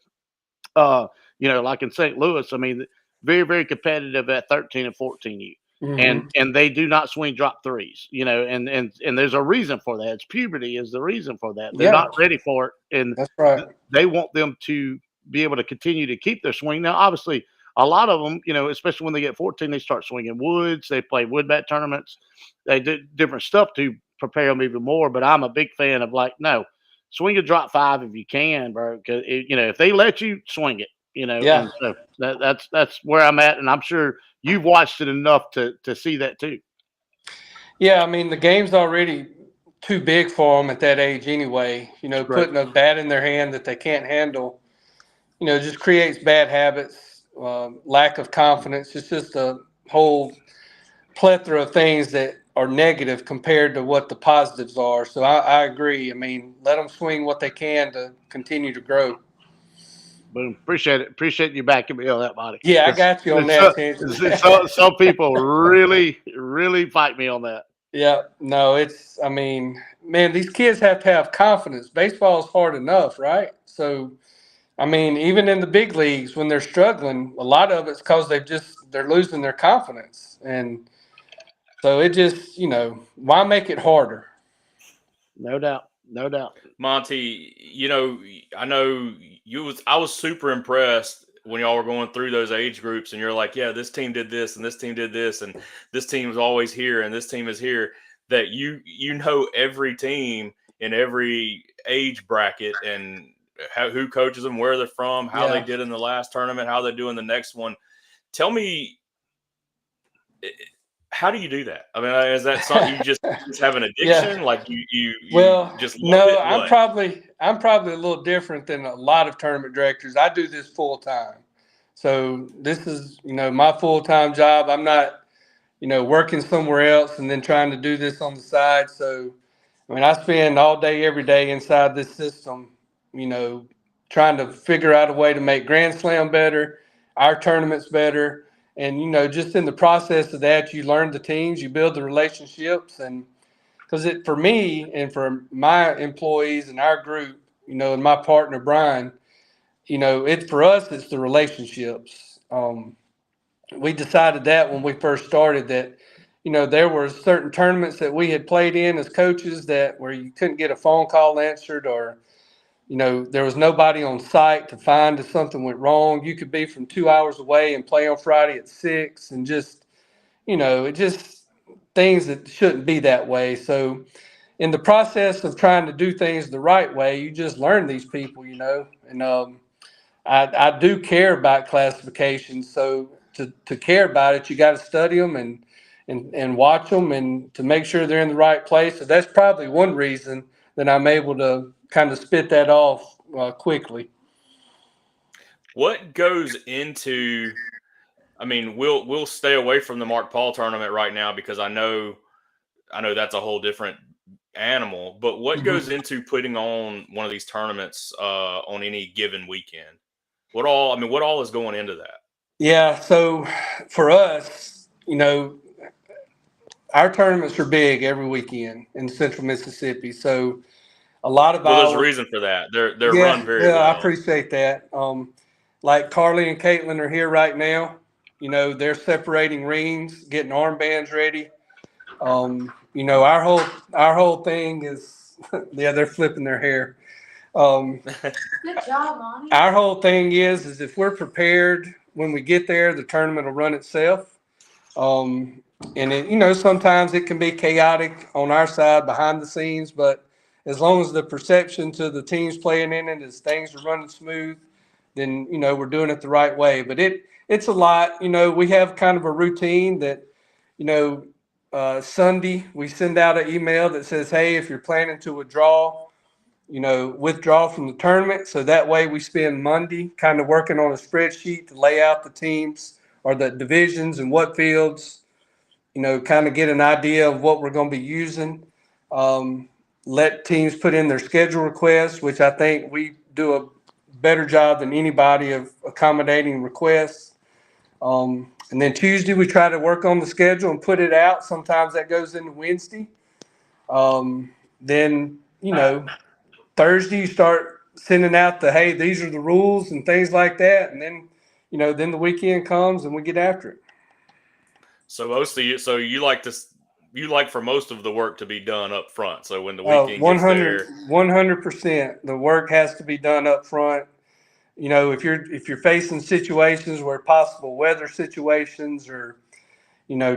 Like in St. Louis, I mean, very, very competitive at 13 and 14U. And they do not swing drop 3s, and there's a reason for that. It's puberty is the reason for that. They're not ready for it. And that's right. They want them to be able to continue to keep their swing. Now, obviously, a lot of them, especially when they get 14, they start swinging woods. They play wood bat tournaments. They do different stuff to prepare them even more. But I'm a big fan of no, swing a drop 5 if you can, bro. Because if they let you, swing it. And so that's where I'm at, and I'm sure you've watched it enough to see that too. Yeah, I mean, the game's already too big for them at that age anyway. Putting a bat in their hand that they can't handle, just creates bad habits, lack of confidence. It's just a whole plethora of things that are negative compared to what the positives are. So I agree. I mean, let them swing what they can to continue to grow. Boom. Appreciate it. Appreciate you backing me on that, Monty. Yeah, I got you on that. Some people really, really fight me on that. Yeah. No, I mean, man, these kids have to have confidence. Baseball is hard enough, right? So, I mean, even in the big leagues, when they're struggling, a lot of it's because they're losing their confidence. And so it just, why make it harder? No doubt. No doubt. Monty, I know I was super impressed when y'all were going through those age groups, and you're like, yeah, this team did this and this team did this, and this team is always here and this team is here, that you know every team in every age bracket and who coaches them, where they're from, how they did in the last tournament, how they do in the next one. Tell me, how do you do that? I mean, is that something you just have an addiction? Like you just love it? I'm probably a little different than a lot of tournament directors. I do this full time. So this is, my full-time job. I'm not, working somewhere else and then trying to do this on the side. So, I mean, I spend all day, every day inside this system, trying to figure out a way to make Grand Slam better, our tournaments better. And, just in the process of that, you learn the teams, you build the relationships. And because for me and for my employees and our group, and my partner, Brian, it's for us, it's the relationships. We decided that when we first started that, there were certain tournaments that we had played in as coaches that where you couldn't get a phone call answered, or there was nobody on site to find if something went wrong. You could be from 2 hours away and play on Friday at 6, and just, it just things that shouldn't be that way. So in the process of trying to do things the right way, you just learn these people, and I do care about classifications. So to care about it, you got to study them and watch them and to make sure they're in the right place. So that's probably one reason that I'm able to kind of spit that off quickly. What goes into? I mean, we'll stay away from the Mark Paul tournament right now because I know that's a whole different animal. But what goes into putting on one of these tournaments on any given weekend? What all is going into that? Yeah. So for us, our tournaments are big every weekend in Central Mississippi. So a lot of There's a reason for that. They're run very well. I appreciate that. Like Carly and Caitlin are here right now. They're separating rings, getting armbands ready. Our whole thing is, yeah, they're flipping their hair. Good job, Monty. Our whole thing is if we're prepared when we get there, the tournament will run itself. And it, sometimes it can be chaotic on our side behind the scenes, but as long as the perception to the teams playing in it is things are running smooth, then we're doing it the right way. But it's a lot. We have kind of a routine that Sunday we send out an email that says, hey, if you're planning to withdraw from the tournament. So that way we spend Monday kind of working on a spreadsheet to lay out the teams or the divisions and what fields, kind of get an idea of what we're going to be using. Let teams put in their schedule requests, which I think we do a better job than anybody of accommodating requests. And then Tuesday we try to work on the schedule and put it out. Sometimes that goes into Wednesday. Then, Thursday you start sending out hey, these are the rules and things like that. And then, then the weekend comes and we get after it. So you like for most of the work to be done up front. So when the weekend gets there, 100%, the work has to be done up front. If you're facing situations where possible weather situations or,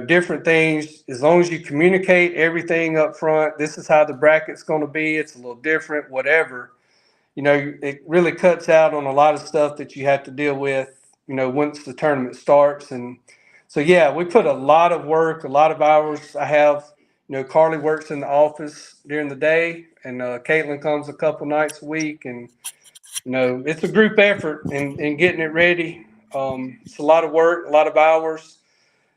different things, as long as you communicate everything up front, this is how the bracket's going to be. It's a little different, whatever. It really cuts out on a lot of stuff that you have to deal with, once the tournament starts. And so, yeah, we put a lot of work, a lot of hours. I have, Carly works in the office during the day, and Caitlin comes a couple nights a week. And, it's a group effort in getting it ready. It's a lot of work, a lot of hours.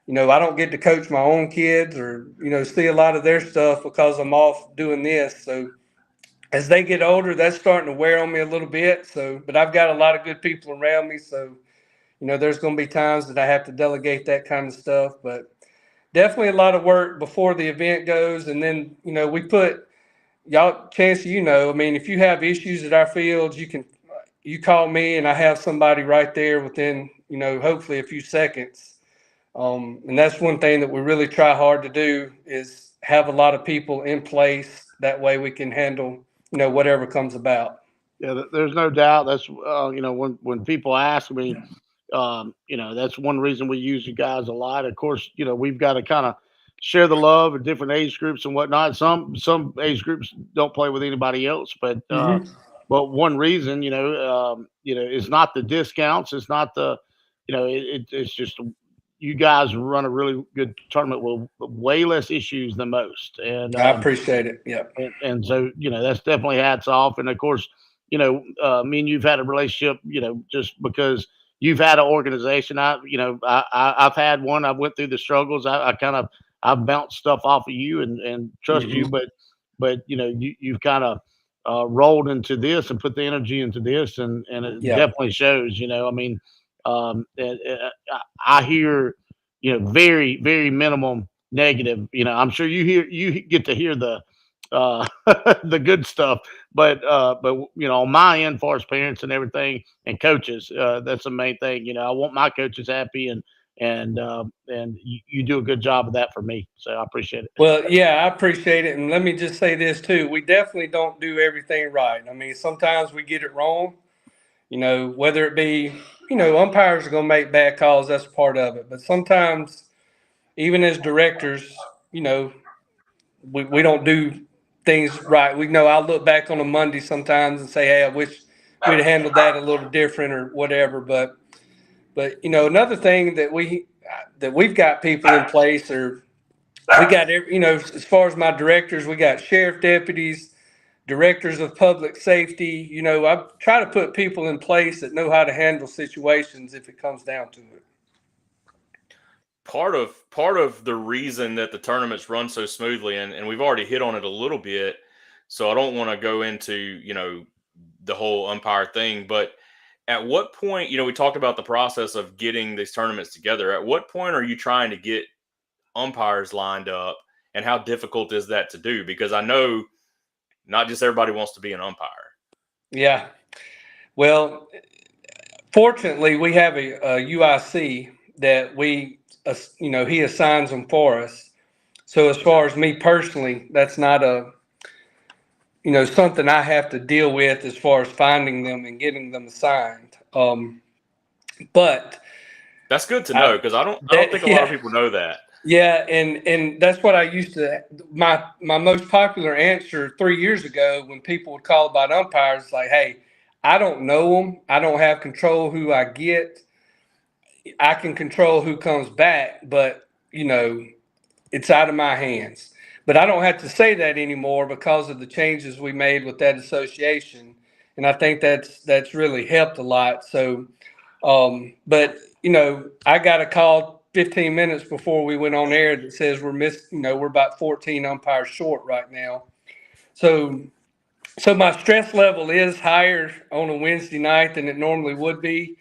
I don't get to coach my own kids or, see a lot of their stuff because I'm off doing this. So as they get older, that's starting to wear on me a little bit. So, but I've got a lot of good people around me. So, there's going to be times that I have to delegate that kind of stuff, but definitely a lot of work before the event goes. And then, we put y'all, Chancy, I mean, if you have issues at our fields, you call me and I have somebody right there within, hopefully a few seconds. And that's one thing that we really try hard to do is have a lot of people in place. That way we can handle, whatever comes about. Yeah, there's no doubt. That's when people ask me, that's one reason we use you guys a lot. Of course, we've got to kind of share the love of different age groups and whatnot. Some age groups don't play with anybody else, but one reason, is not the discounts. It's not the, it's just you guys run a really good tournament with way less issues than most. And I appreciate it. Yeah. And so, that's definitely hats off. And of course, me and you've had a relationship, just because you've had an organization. I've had one. I went through the struggles. I've bounced stuff off of you and trust you, but you've kind of rolled into this and put the energy into this, and it definitely shows. I mean, I hear very very minimum negative. I'm sure you get to hear the the good stuff, but on my end, for as parents and everything and coaches, that's the main thing. I want my coaches happy, and you do a good job of that for me, so I appreciate it. Well, yeah, I appreciate it. And let me just say this too. We definitely don't do everything right. I mean, sometimes we get it wrong, whether it be, umpires are going to make bad calls. That's part of it. But sometimes, even as directors, we don't do things right. I'll look back on a Monday sometimes and say, hey, I wish we'd handled that a little different or whatever. But another thing that we've got people in place, or we got as far as my directors, we got sheriff deputies, directors of public safety. I try to put people in place that know how to handle situations if it comes down to it. Part of the reason that the tournaments run so smoothly, and we've already hit on it a little bit, so I don't want to go into the whole umpire thing, but at what point, we talked about the process of getting these tournaments together. At what point are you trying to get umpires lined up, and how difficult is that to do? Because I know not just everybody wants to be an umpire. Yeah. Well, fortunately, we have a UIC that he assigns them for us. So as far as me personally, that's not something I have to deal with as far as finding them and getting them assigned. But that's good to know, because I don't think a lot of people know that. Yeah, and that's what I used to. My most popular answer 3 years ago when people would call about umpires, like, hey, I don't know them. I don't have control who I get. I can control who comes back, but it's out of my hands. But I don't have to say that anymore because of the changes we made with that association, and I think that's really helped a lot. So, but I got a call 15 minutes before we went on air that says we're about 14 umpires short right now. So my stress level is higher on a Wednesday night than it normally would be,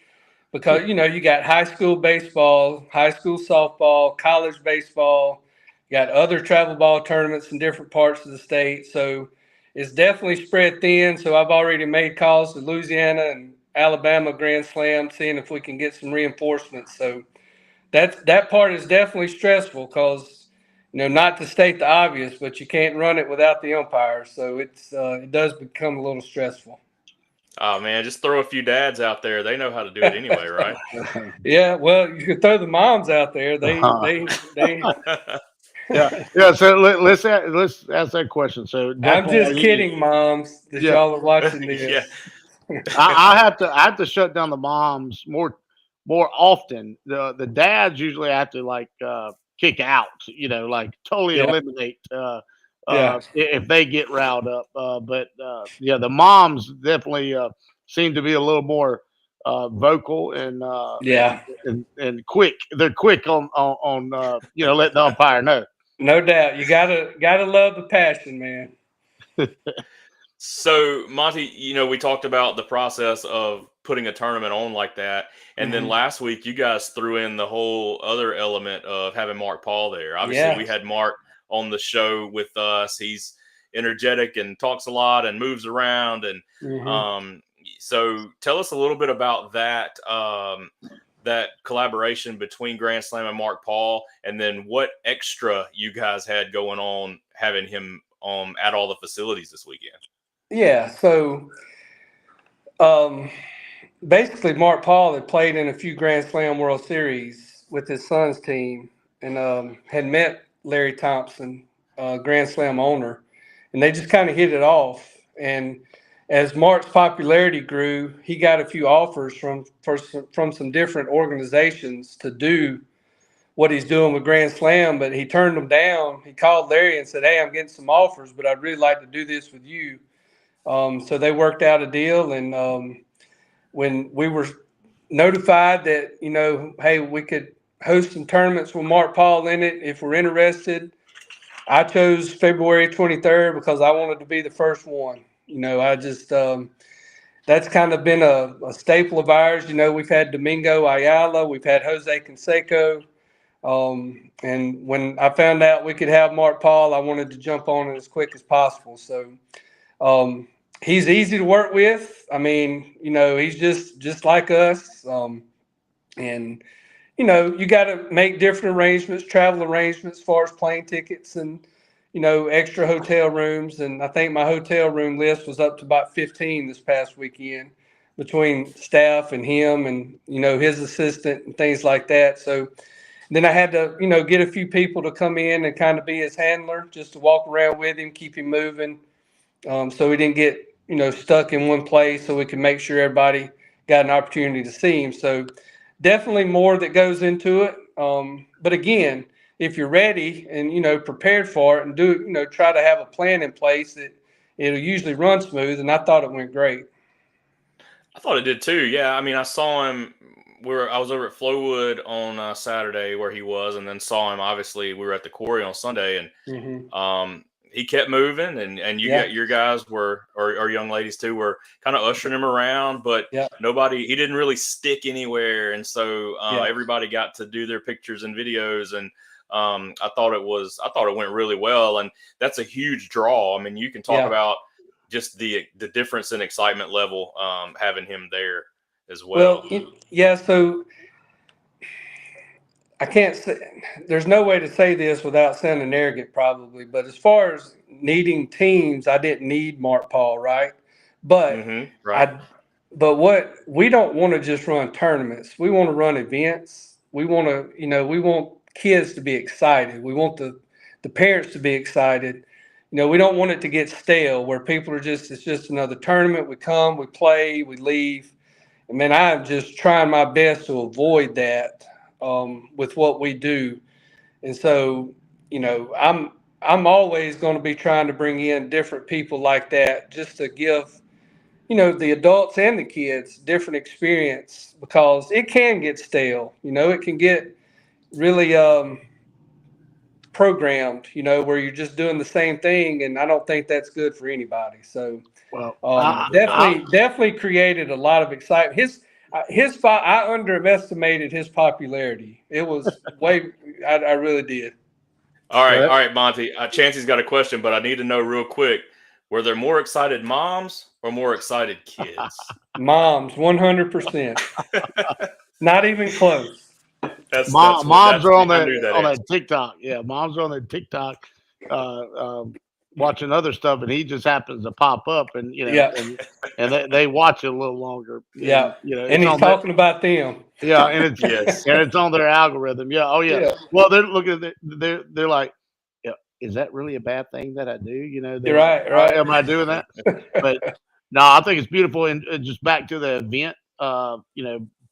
because you got high school baseball, high school softball, college baseball, you got other travel ball tournaments in different parts of the state. So it's definitely spread thin. So I've already made calls to Louisiana and Alabama Grand Slam, seeing if we can get some reinforcements. So that part is definitely stressful because, not to state the obvious, but you can't run it without the umpires. So it does become a little stressful. Oh man, just throw a few dads out there. They know how to do it anyway, right? Yeah, well, you could throw the moms out there. They yeah. So let's ask that question. So I'm just kidding, moms, that y'all are watching this. Yeah. I have to shut down the moms more often. The dads usually have to kick out, like totally eliminate if they get riled up. But the moms definitely seem to be a little more vocal and and quick. They're quick on letting the umpire know. No doubt, you gotta love the passion, man. So, Monty, we talked about the process of putting a tournament on like that. And then last week, you guys threw in the whole other element of having Mark Paul there. Obviously, we had Mark on the show with us. He's energetic and talks a lot and moves around. And so tell us a little bit about that, that collaboration between Grand Slam and Mark Paul, and then what extra you guys had going on having him at all the facilities this weekend. Yeah, so basically Mark Paul had played in a few Grand Slam World Series with his son's team, and had met Larry Thompson, Grand Slam owner, and they just kind of hit it off. And as Mark's popularity grew, he got a few offers from some different organizations to do what he's doing with Grand Slam, but he turned them down. He called Larry and said, hey, I'm getting some offers, but I'd really like to do this with you. So they worked out a deal, and when we were notified that, hey, we could host some tournaments with Mark Paul in it if we're interested, I chose February 23rd because I wanted to be the first one. I just that's kind of been a staple of ours. We've had Domingo Ayala, we've had Jose Canseco. And when I found out we could have Mark Paul, I wanted to jump on it as quick as possible. So he's easy to work with. I mean, he's just like us. And you got to make different arrangements, travel arrangements as far as plane tickets and extra hotel rooms. And I think my hotel room list was up to about 15 this past weekend between staff and him and his assistant and things like that. So then I had to get a few people to come in and kind of be his handler, just to walk around with him, keep him moving, so he didn't get stuck in one place, so we could make sure everybody got an opportunity to see him. So definitely more that goes into it. But again, if you're ready and prepared for it and try to have a plan in place, that it'll usually run smooth. And I thought it went great. I thought it did too. Yeah, I mean, I saw him. I was over at Flowwood on Saturday where he was, and then saw him. Obviously, we were at the quarry on Sunday, and he kept moving, and you got your guys were, or young ladies too, were kind of ushering him around, but he didn't really stick anywhere, and so everybody got to do their pictures and videos, and I thought it went really well, and that's a huge draw. I mean, you can talk about just the difference in excitement level having him there as well. So I can't say, there's no way to say this without sounding arrogant probably, but as far as needing teams, I didn't need Mark Paul, right? But but what we don't want to just run tournaments. We want to run events. We want to, we want kids to be excited. We want the parents to be excited. We don't want it to get stale where people are it's just another tournament. We come, we play, we leave. I mean, I'm just trying my best to avoid that with what we do. And so, I'm always going to be trying to bring in different people like that just to give, the adults and the kids different experience, because it can get stale. It can get really programmed, where you're just doing the same thing. And I don't think that's good for anybody. So definitely created a lot of excitement. I underestimated his popularity. It was I really did. All right, Monty. Chancy's got a question, but I need to know real quick: were there more excited moms or more excited kids? Moms, 100%. Not even close. Moms are on that TikTok. Yeah, moms are on that TikTok, watching other stuff, and he just happens to pop up, and and they watch it a little longer. And he's talking about them. Yeah, and it's and it's on their algorithm. Yeah, oh yeah. Well, they're looking at they're like, is that really a bad thing that I do? You're right. Am I doing that? But no, I think it's beautiful, and just back to the event,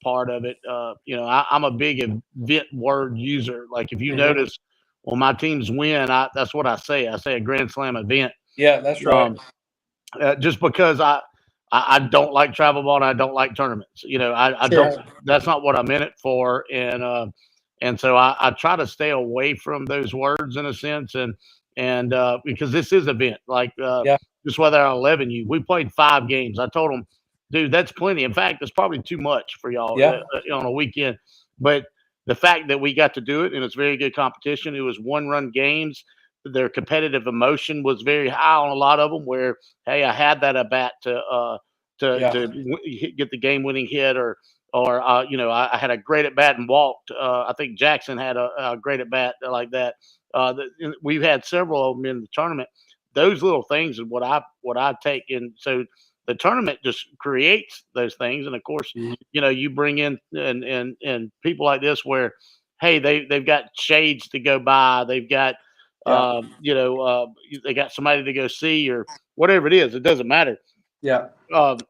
part of it. I'm a big event word user. Like if you notice, when my teams win, that's what I say. I say a Grand Slam event. Yeah, that's right. Just because I don't like travel ball and I don't like tournaments. I don't. That's not what I'm in it for. And so I try to stay away from those words in a sense, and because this is an event. Like just whether I 11U, we played 5 games. I told them, dude, that's plenty. In fact, it's probably too much for y'all on a weekend. But the fact that we got to do it, and it's very good competition. It was 1-run games. Their competitive emotion was very high on a lot of them. Where, hey, I had that at bat to get the game-winning hit, or I had a great at bat and walked. I think Jackson had a great at bat like that. We've had several of them in the tournament. Those little things is what I take in. So the tournament just creates those things, and of course, you bring in and people like this where, hey, they've got shades to go by, they've got they got somebody to go see or whatever it is. It doesn't matter. Yeah. And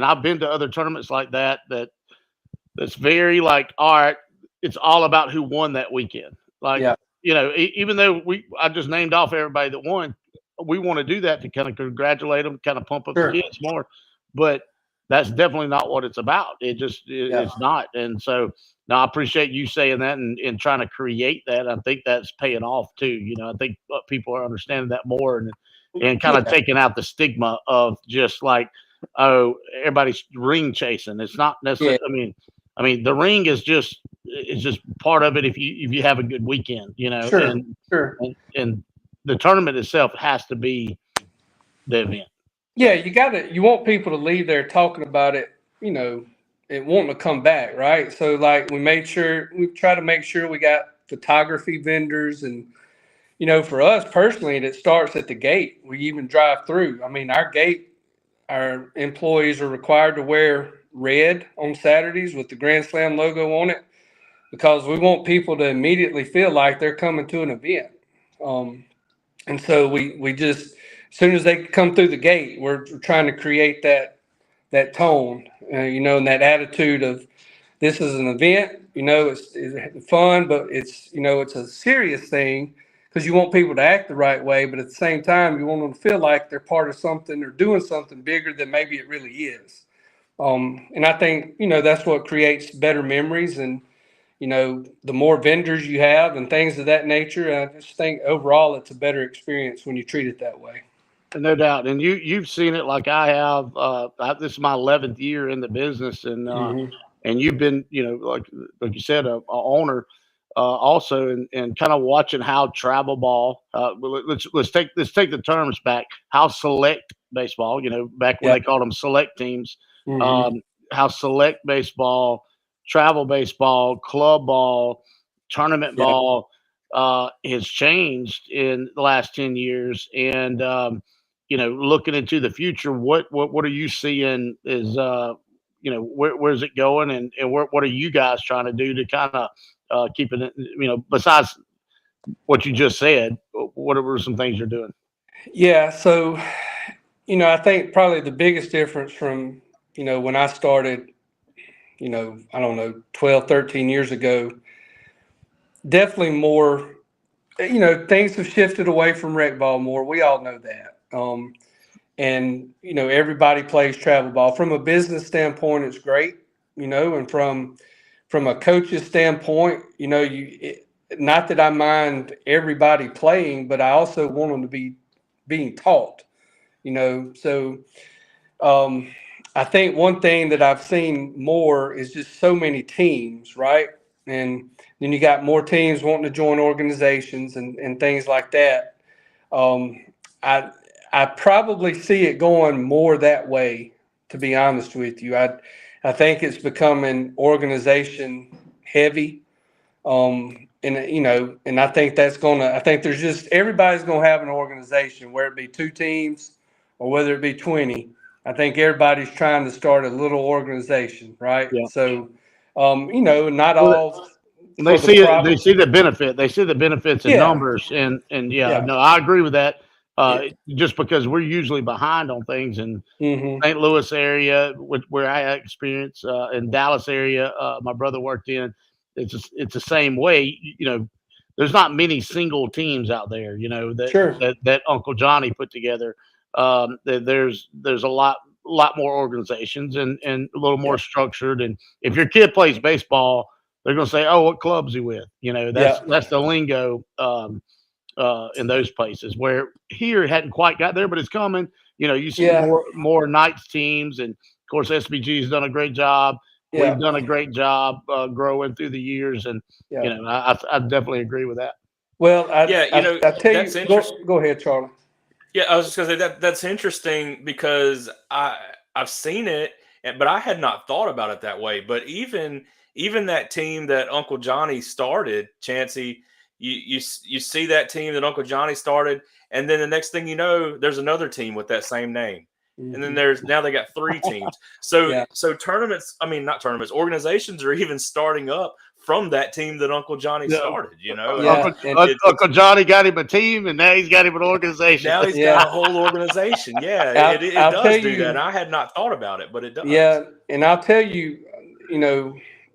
I've been to other tournaments like that's very like, all right, it's all about who won that weekend. Like, even though I just named off everybody that won, we want to do that to kind of congratulate them, kind of pump up the kids more, but that's definitely not what it's about. It's not. And so now I appreciate you saying that and trying to create that. I think that's paying off too. I think people are understanding that more, and kind of taking out the stigma of just like, oh, everybody's ring chasing. It's not necessarily. I mean, the ring is just part of it. If you have a good weekend, Sure. and the tournament itself has to be the event. Yeah, you want people to leave there talking about it, and wanting to come back, right? So like we try to make sure we got photography vendors, and for us personally, it starts at the gate. We even drive through. I mean, our employees are required to wear red on Saturdays with the Grand Slam logo on it, because we want people to immediately feel like they're coming to an event. And so we just, as soon as they come through the gate, we're trying to create that tone, and that attitude of, this is an event, it's fun, but it's a serious thing, because you want people to act the right way, but at the same time, you want them to feel like they're part of something or doing something bigger than maybe it really is. And I think, that's what creates better memories. And, the more vendors you have and things of that nature, I just think overall it's a better experience when you treat it that way. No doubt. And you've seen it like I have. This is my 11th year in the business, and and you've been, like you said, a owner also, and kind of watching how travel ball. Let's take the terms back. How select baseball, back when they called them select teams. How select baseball, travel baseball, club ball, tournament ball has changed in the last 10 years, and looking into the future, what are you seeing is, where's it going, and what are you guys trying to do to kind of keep it, besides what you just said, what are some things you're doing? Yeah. So, I think probably the biggest difference from, when I started, I don't know, 12, 13 years ago, definitely more, things have shifted away from rec ball more. We all know that. And, everybody plays travel ball. From a business standpoint, it's great, and from a coach's standpoint, not that I mind everybody playing, but I also want them to be being taught, So I think one thing that I've seen more is just so many teams, right? And then you got more teams wanting to join organizations and things like that. I probably see it going more that way, to be honest with you. I think it's becoming organization heavy. And I think I think there's just, everybody's going to have an organization, whether it be 2 teams or whether it be 20. I think everybody's trying to start a little organization, right? Yeah. So, not all. They see it. They see the benefit. They see the benefits in numbers, and no, I agree with that. Just because we're usually behind on things in St. Louis area, where I had experience, in Dallas area, my brother worked in. It's the same way. There's not many single teams out there. That Uncle Johnny put together. There's a lot more organizations and a little more structured. And if your kid plays baseball, they're going to say, "Oh, what club's he with?" That's the lingo in those places. Where here it hadn't quite got there, but it's coming. You see more nights teams, and of course SBG's done a great job. We've done a great job growing through the years, and I definitely agree with that. Well, I tell you, go ahead, Charlie. Yeah, I was just gonna say that's interesting, because I've seen it, but I had not thought about it that way. But even that team that Uncle Johnny started, Chancy, you see that team that Uncle Johnny started, and then the next thing you know, there's another team with that same name. And then now they got 3 teams. So tournaments, I mean, not tournaments, organizations are even starting up from that team that Uncle Johnny started, Uncle Johnny got him a team, and now he's got him an organization. Now he's got a whole organization. Yeah, it does do that. And I had not thought about it, but it does. Yeah, and I'll tell you,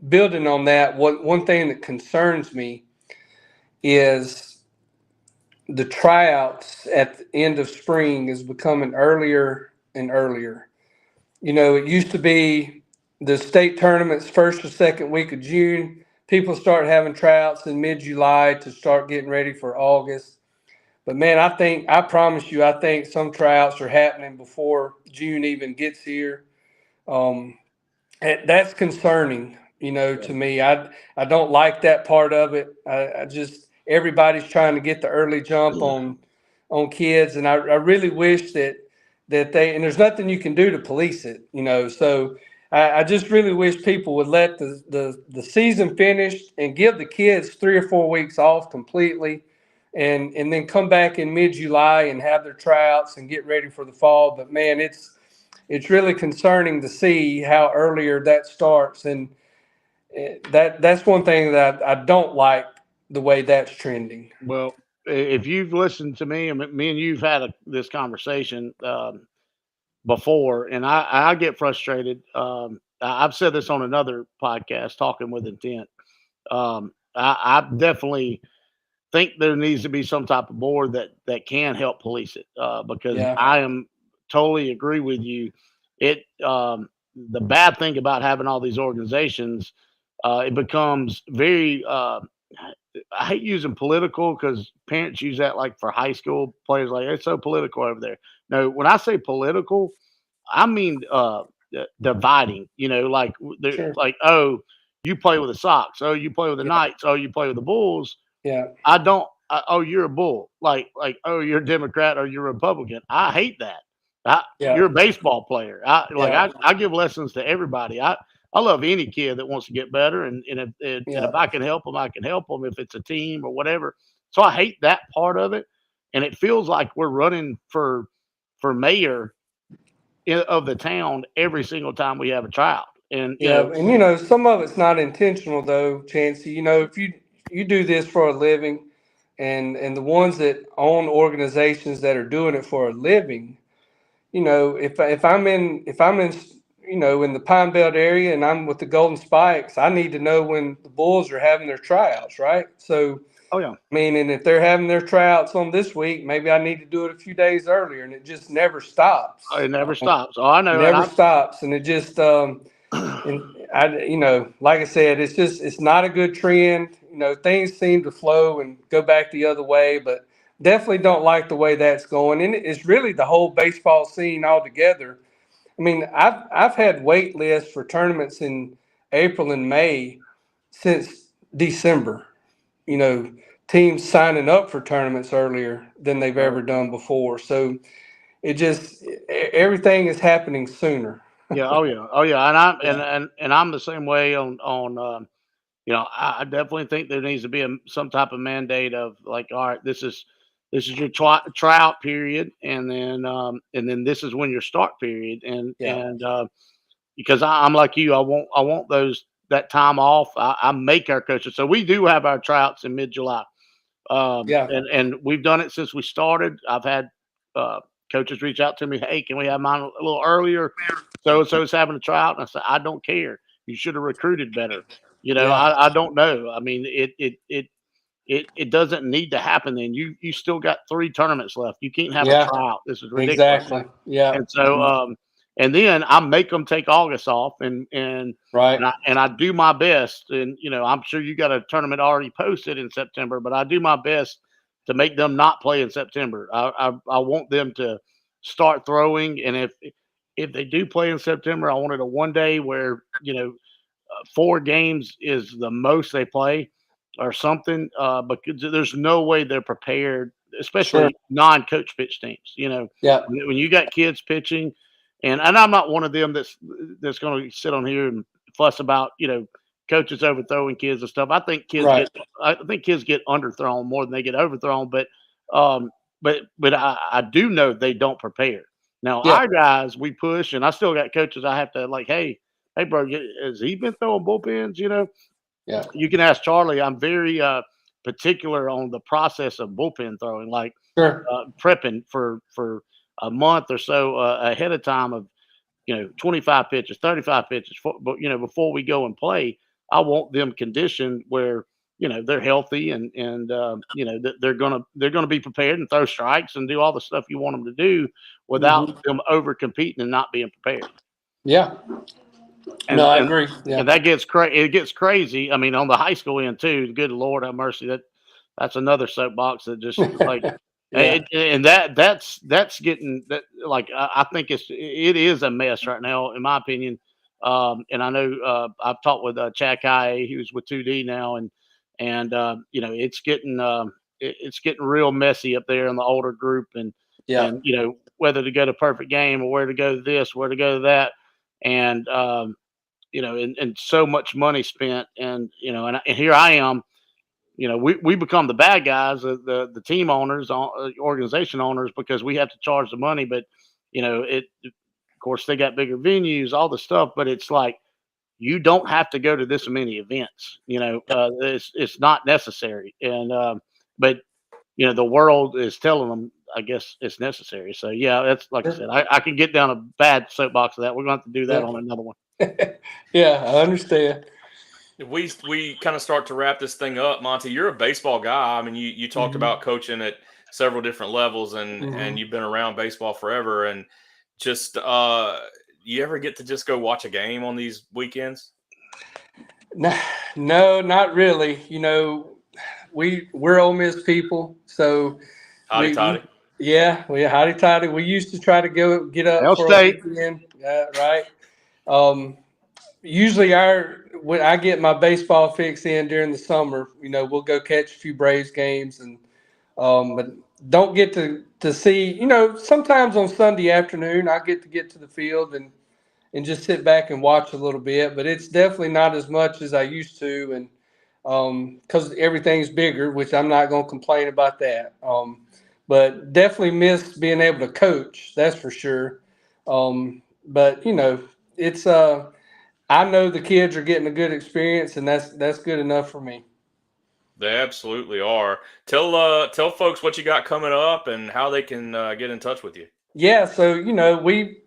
building on that, one thing that concerns me is the tryouts at the end of spring is becoming earlier and earlier. It used to be the state tournaments first or second week of June. People start having tryouts in mid-July to start getting ready for August. But man, I promise you, I think some tryouts are happening before June even gets here. That's concerning, to me. I don't like that part of it. I just everybody's trying to get the early jump on kids, and I really wish that they, and there's nothing you can do to police it, So I just really wish people would let the season finish and give the kids 3 or 4 weeks off completely, and then come back in mid-July and have their tryouts and get ready for the fall. But man, it's really concerning to see how earlier that starts, and that's one thing that I don't like the way that's trending. Well, if you've listened to me, and me and you've had this conversation before, and I get frustrated. I've said this on another podcast, Talking with Intent. I definitely think there needs to be some type of board that can help police it, because Yeah. I am totally agree with you. The bad thing about having all these organizations, it becomes very. I hate using political because parents use that like for high school players, like it's so political over there. No, when I say political, I mean dividing. Like Sure. like, oh, you play with the Sox, oh, you play with the Knights, oh, you play with the Bulls. Yeah. I don't. Oh, you're a Bull. Like, oh, you're a Democrat or you're a Republican. I hate that. You're a baseball player. I give lessons to everybody. I love any kid that wants to get better, and if I can help them, I can help them if it's a team or whatever. So I hate that part of it, and it feels like we're running for mayor of the town every single time we have a tryout. And and some of it's not intentional though, Chancy. If you do this for a living, and the ones that own organizations that are doing it for a living, if I'm in in the Pine Belt area and I'm with the Golden Spikes, I need to know when the Bulls are having their tryouts, right? So, oh yeah, I mean, and if they're having their tryouts on this week, maybe I need to do it a few days earlier, and it just never stops. it never stops. Oh, I know. Never stops, and it just and like I said, it's not a good trend. Things seem to flow and go back the other way, but definitely don't like the way that's going. And it's really the whole baseball scene altogether. I mean, I've had wait lists for tournaments in April and May since December. Teams signing up for tournaments earlier than they've ever done before. So everything is happening sooner. Yeah. Oh yeah. Oh yeah. And I'm the same way on. I definitely think there needs to be some type of mandate of like, all right, this is your tryout period, and then this is when your start period, and because I'm like you, I want that time off. I make our coaches, so we do have our tryouts in mid-July. And we've done it since we started. I've had coaches reach out to me, hey, can we have mine a little earlier? So is having a tryout, and I said, I don't care. You should have recruited better. I don't know. I mean, it doesn't need to happen. Then you still got 3 tournaments left. You can't have a tryout. This is ridiculous. Exactly. Yeah. And so and then I make them take August off, and right. And I do my best. And I'm sure you got a tournament already posted in September, but I do my best to make them not play in September. I want them to start throwing, and if they do play in September, I wanted a one day where 4 games is the most they play or something, because there's no way they're prepared, especially non-coach pitch teams. When you got kids pitching, and I'm not one of them that's going to sit on here and fuss about coaches overthrowing kids and stuff. I think kids get underthrown more than they get overthrown, but I do know they don't prepare. Now our guys, we push, and I still got coaches I have to like, hey bro, has he been throwing bullpens? You can ask Charlie. I'm very particular on the process of bullpen throwing, like prepping for a month or so ahead of time of 25 pitches, 35 pitches. But before we go and play, I want them conditioned where they're healthy and they're gonna be prepared and throw strikes and do all the stuff you want them to do without them over competing and not being prepared. Yeah. No, I agree. Yeah. And that gets it gets crazy. I mean, on the high school end too. Good Lord have mercy. That's another soapbox that just like Yeah. And that's getting that, like, I think it is a mess right now, in my opinion. And I know I've talked with Chad Kai, who's with 2D now, and it's getting real messy up there in the older group, and Yeah. whether to go to Perfect Game or where to go to this, where to go to that, and and so much money spent, and and here I am. We become the bad guys, the team owners, organization owners, because we have to charge the money. But of course, they got bigger venues, all the stuff. But it's like, you don't have to go to this many events. It's not necessary. And but the world is telling them, I guess, it's necessary. So yeah, that's like I said, I can get down a bad soapbox of that. We're going to have to do that on another one. Yeah, I understand. We kind of start to wrap this thing up, Monty. You're a baseball guy. I mean, you talked about coaching at several different levels, and you've been around baseball forever. And just you ever get to just go watch a game on these weekends? No, not really. We're Ole Miss people, so Hotty toddy. we're hotty toddy. We used to try to get up Hail for State. a weekend. Yeah, right. Usually when I get my baseball fix in during the summer, we'll go catch a few Braves games, and but don't get to see, sometimes on Sunday afternoon I get to the field and just sit back and watch a little bit, but it's definitely not as much as I used to, and because everything's bigger, which I'm not going to complain about that. But definitely miss being able to coach, that's for sure. But it's I know the kids are getting a good experience, and that's good enough for me. They absolutely are. Tell folks what you got coming up and how they can get in touch with you. Yeah, so we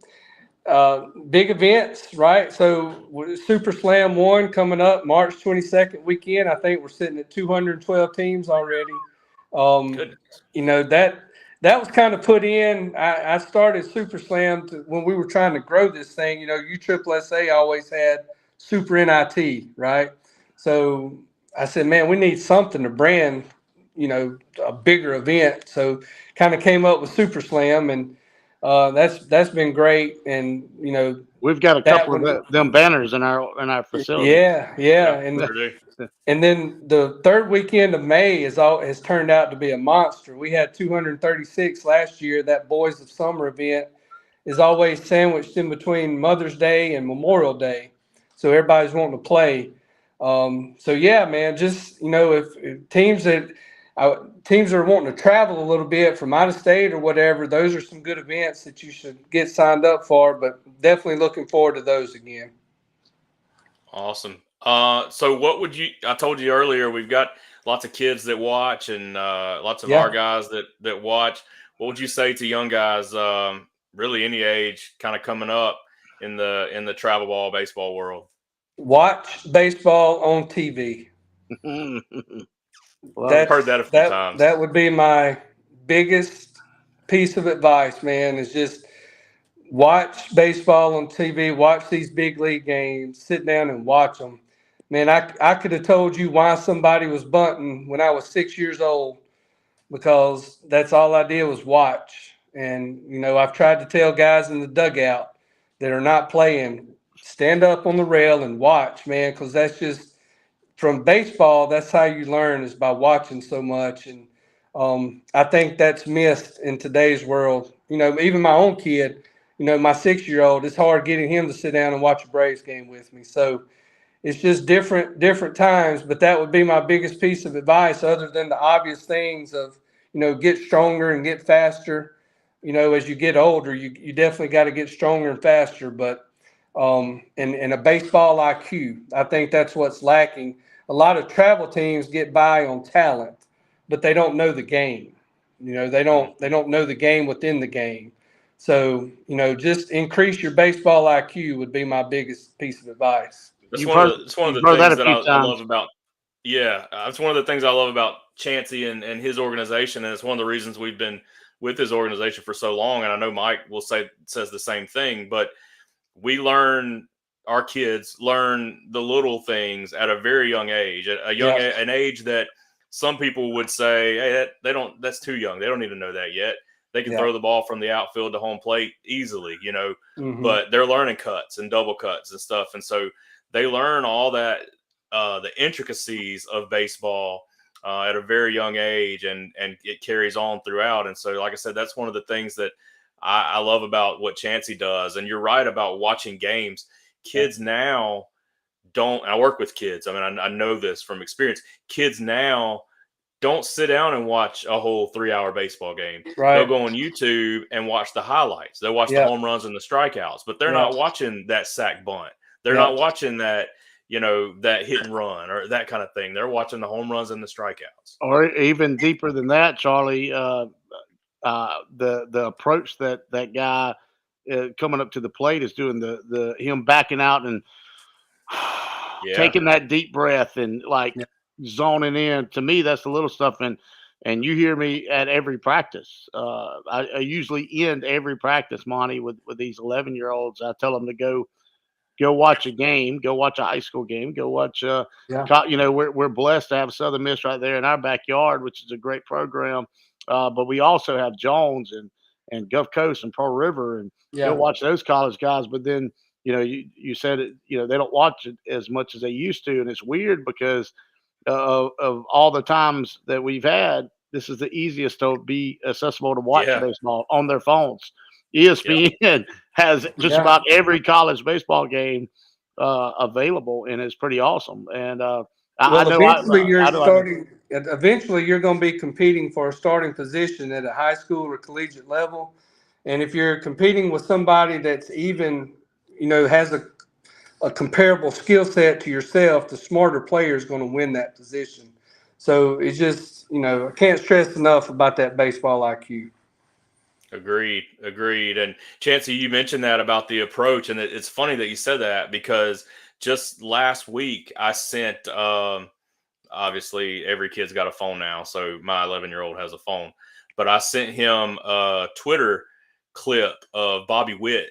big events, right? So Super Slam 1 coming up March 22nd weekend. I think we're sitting at 212 teams already. Goodness. That was kind of put in. I started Super Slam when we were trying to grow this thing. USSSA always had Super NIT, right? So I said, man, we need something to brand, a bigger event. So kind of came up with Super Slam, and that's been great. And We've got a couple of them banners in our facility. Yeah, and then the third weekend of May has turned out to be a monster. We had 236 last year. That Boys of Summer event is always sandwiched in between Mother's Day and Memorial Day, so everybody's wanting to play. So yeah, man, just if teams are wanting to travel a little bit from out of state or whatever, those are some good events that you should get signed up for. But definitely looking forward to those again. Awesome. So what would I told you earlier, we've got lots of kids that watch and lots of our guys that watch. What would you say to young guys, really any age, kind of coming up in the travel ball baseball world? Watch baseball on TV. Well, I've heard that a few times. That would be my biggest piece of advice, man, is just watch baseball on TV, watch these big league games, sit down and watch them. Man, I could have told you why somebody was bunting when I was 6 years old, because that's all I did was watch. And, I've tried to tell guys in the dugout that are not playing, stand up on the rail and watch, man, because that's just, from baseball, that's how you learn, is by watching so much. And I think that's missed in today's world. Even my own kid, my 6-year-old, it's hard getting him to sit down and watch a Braves game with me. So it's just different times. But that would be my biggest piece of advice, other than the obvious things of, get stronger and get faster. As you get older, you definitely got to get stronger and faster. But and a baseball IQ, I think that's what's lacking. A lot of travel teams get by on talent, but they don't know the game. They don't know the game within the game. So, just increase your baseball IQ would be my biggest piece of advice. It's one of the things that I love about. Yeah, it's one of the things I love about Chancy and his organization, and it's one of the reasons we've been with his organization for so long. And I know Mike says the same thing, but our kids learn the little things at a very young age, an age that some people would say, hey, that's too young. They don't need to know that yet. They can throw the ball from the outfield to home plate easily, but they're learning cuts and double cuts and stuff. And so they learn all that, the intricacies of baseball at a very young age, and it carries on throughout. And so, like I said, that's one of the things that I love about what Chancy does. And you're right about watching games. Kids now I work with kids. I mean, I know this from experience. Kids now don't sit down and watch a whole 3-hour baseball game. Right. They'll go on YouTube and watch the highlights. They'll watch the home runs and the strikeouts, but they're not watching that sack bunt. They're not watching that, that hit and run or that kind of thing. They're watching the home runs and the strikeouts. Or even deeper than that, Charlie, the approach that guy coming up to the plate is doing, the him backing out and taking that deep breath and zoning in. To me, that's the little stuff. And you hear me at every practice. I usually end every practice, Monty, with these 11-year-olds. I tell them to go watch a game, go watch a high school game, go watch. We're blessed to have Southern Miss right there in our backyard, which is a great program. But we also have Jones and Gulf Coast and Pearl River, and go watch those college guys. But then, you said it, they don't watch it as much as they used to. And it's weird because of all the times that we've had, this is the easiest to be accessible to watch baseball on their phones. ESPN has just about every college baseball game available, and it's pretty awesome. And eventually you're going to be competing for a starting position at a high school or collegiate level. And if you're competing with somebody that's even, has a comparable skill set to yourself, the smarter player is going to win that position. So it's just, I can't stress enough about that baseball IQ. Agreed. And Chancy, you mentioned that about the approach, and it's funny that you said that because just last week I sent, obviously every kid's got a phone now, so my 11-year-old has a phone, but I sent him a Twitter clip of Bobby Witt.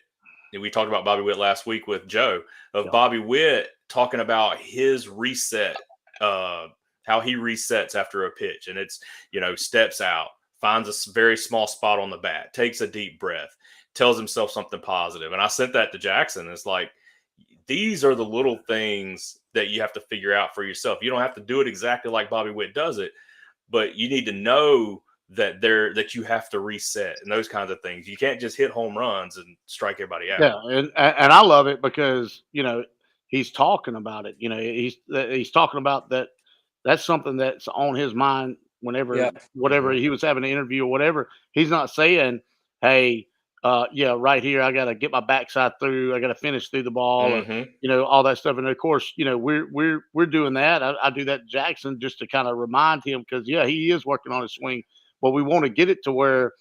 And we talked about Bobby Witt last week with Joe, of Bobby Witt talking about his reset, how he resets after a pitch, and it's, steps out, finds a very small spot on the bat, takes a deep breath, tells himself something positive. And I sent that to Jackson. It's like, these are the little things that you have to figure out for yourself. You don't have to do it exactly like Bobby Witt does it, but you need to know that you have to reset and those kinds of things. You can't just hit home runs and strike everybody out. Yeah, and I love it because he's talking about it. He's talking about that. That's something that's on his mind whenever whatever he was having an interview or whatever. He's not saying, "Hey, right here, I got to get my backside through. I got to finish through the ball," or all that stuff. And of course, we're doing that. I do that to Jackson just to kind of remind him because he is working on his swing, but we want to get it to where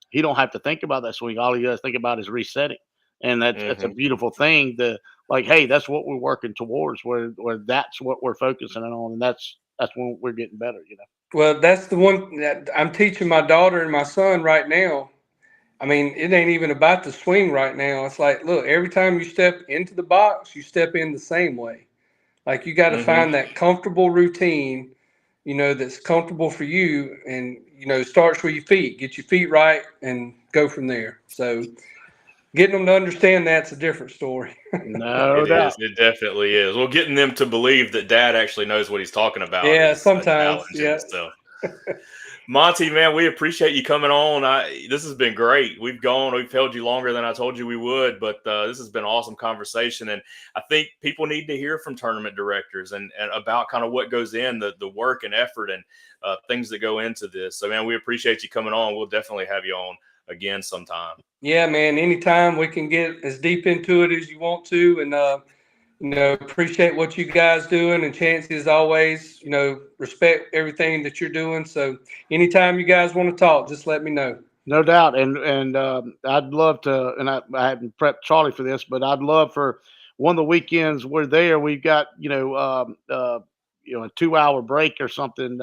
he don't have to think about that swing. All he does think about is resetting, and that's a beautiful thing. Hey, that's what we're working towards. Where that's what we're focusing on, and that's when we're getting better. Well, that's the one that I'm teaching my daughter and my son right now. I mean, it ain't even about the swing right now. It's like, look, every time you step into the box, you step in the same way. Like you got to find that comfortable routine, that's comfortable for you, and starts with your feet. Get your feet right and go from there. So getting them to understand that's a different story. No doubt. It definitely is. Well, getting them to believe that Dad actually knows what he's talking about. Yeah, sometimes. Yeah. Monty, man, we appreciate you coming on. This has been great. We've held you longer than I told you we would, but this has been an awesome conversation. And I think people need to hear from tournament directors and about kind of what goes in, the work and effort and things that go into this. So, man, we appreciate you coming on. We'll definitely have you on again sometime. Yeah, man, anytime we can get as deep into it as you want to. And, appreciate what you guys doing, and Chancy, as always, respect everything that you're doing. So anytime you guys want to talk, just let me know. No doubt. And I'd love to, and I hadn't prepped Charlie for this, but I'd love for one of the weekends we're there, we've got, a 2-hour break or something.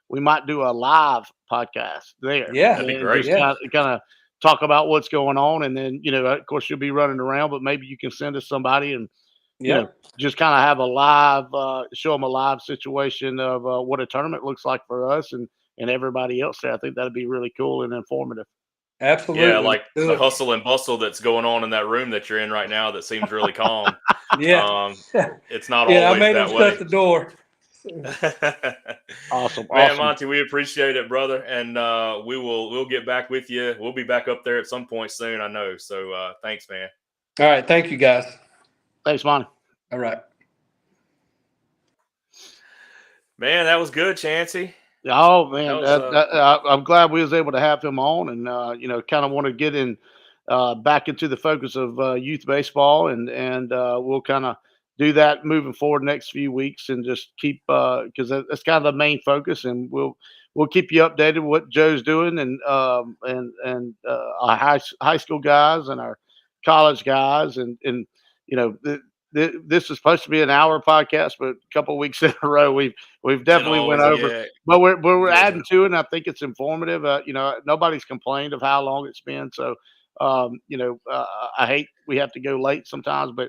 We might do a live podcast there. Yeah. That'd be great. Kind of talk about what's going on. And then, of course you'll be running around, but maybe you can send us somebody and just kind of have a live, show them a live situation of what a tournament looks like for us and everybody else there. I think that'd be really cool and informative. Absolutely. Yeah, like the hustle and bustle that's going on in that room that you're in right now that seems really calm. Yeah. It's not I always made that him way. shut the door. Awesome. Man, Monty, we appreciate it, brother. And we'll get back with you. We'll be back up there at some point soon, I know. So thanks, man. All right. Thank you, guys. Thanks, Monty. All right. Man, that was good, Chancy. Oh man, I'm glad we was able to have him on, and kind of want to get in back into the focus of youth baseball, and we'll kind of do that moving forward next few weeks, and just keep because that's kind of the main focus, and we'll keep you updated with what Joe's doing, and our high school guys and our college guys, and this is supposed to be an hour podcast, but a couple of weeks in a row we've definitely went over. Yeah. But we're adding to it, and I think it's informative. Nobody's complained of how long it's been. So, I hate we have to go late sometimes, but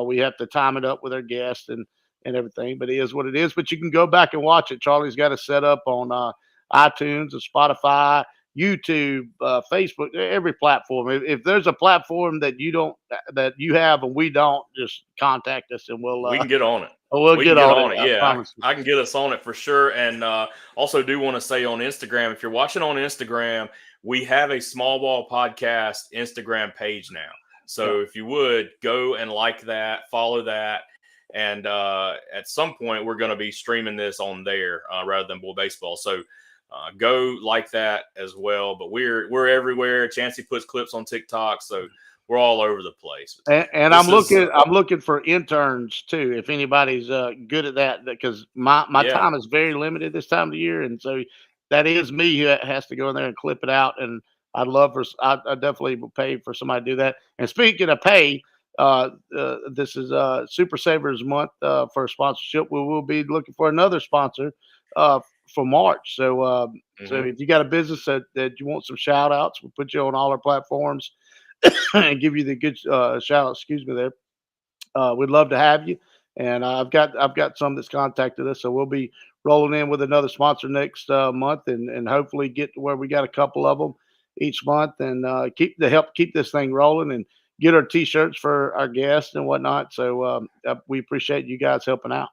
we have to time it up with our guests and everything. But it is what it is. But you can go back and watch it. Charlie's got it set up on iTunes and Spotify, YouTube, Facebook, every platform. If there's a platform that you have and we don't, just contact us and we can get on it. We'll get on it. Yeah, I can get us on it for sure. And also do want to say on Instagram, if you're watching on Instagram, we have a Small Ball Podcast Instagram page now. So if you would go and like that, follow that. And at some point, we're going to be streaming this on there rather than Bull Baseball. So go like that as well. But we're everywhere. Chancey puts clips on TikTok, so we're all over the place. And I'm looking for interns too. If anybody's good at that, because my time is very limited this time of the year, and so that is me who has to go in there and clip it out. And I definitely will pay for somebody to do that. And speaking of pay, this is Super Savers month for sponsorship. We will be looking for another sponsor for March. So so if you got a business that you want some shout outs, we'll put you on all our platforms and give you the good shout out. Excuse me there. We'd love to have you. And I've got some that's contacted us, so we'll be rolling in with another sponsor next month, and hopefully get to where we got a couple of them each month, and help keep this thing rolling and get our t-shirts for our guests and whatnot. So we appreciate you guys helping out.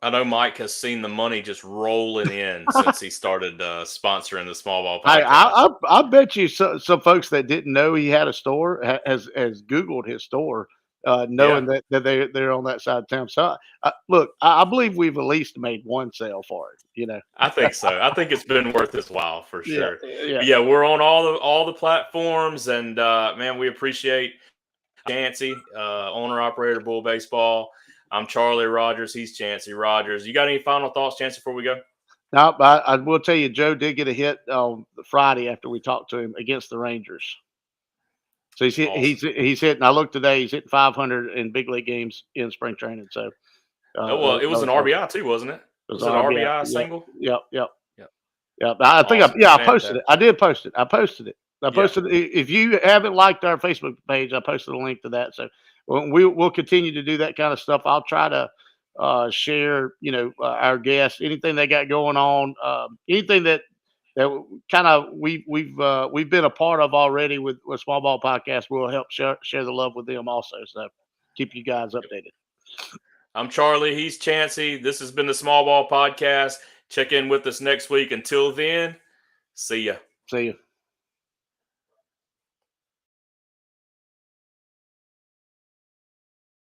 I know Mike has seen the money just rolling in since he started sponsoring the Small Ball Podcast. I bet you some folks that didn't know he had a store has Googled his store, knowing that they're on that side of town. So look, I believe we've at least made one sale for it. I think so. I think it's been worth this while for sure. Yeah, we're on all the platforms, and man, we appreciate Chancy, owner operator Bull Baseball. I'm Charlie Rogers. He's Chancy Rogers. You got any final thoughts, Chancy, before we go? No, but I will tell you, Joe did get a hit on Friday after we talked to him against the Rangers. So he's hitting. I looked today. He's hitting 500 in big league games in spring training. So, it was an RBI too, wasn't it? Was it an RBI single? Yep. I think I posted it. I did post it. I posted it. If you haven't liked our Facebook page, I posted a link to that. So we'll continue to do that kind of stuff. I'll try to share, our guests, anything they got going on, anything that kind of we've been a part of already with Small Ball Podcast. We'll help share the love with them also. So keep you guys updated. I'm Charlie. He's Chancy. This has been the Small Ball Podcast. Check in with us next week. Until then, see ya. See ya.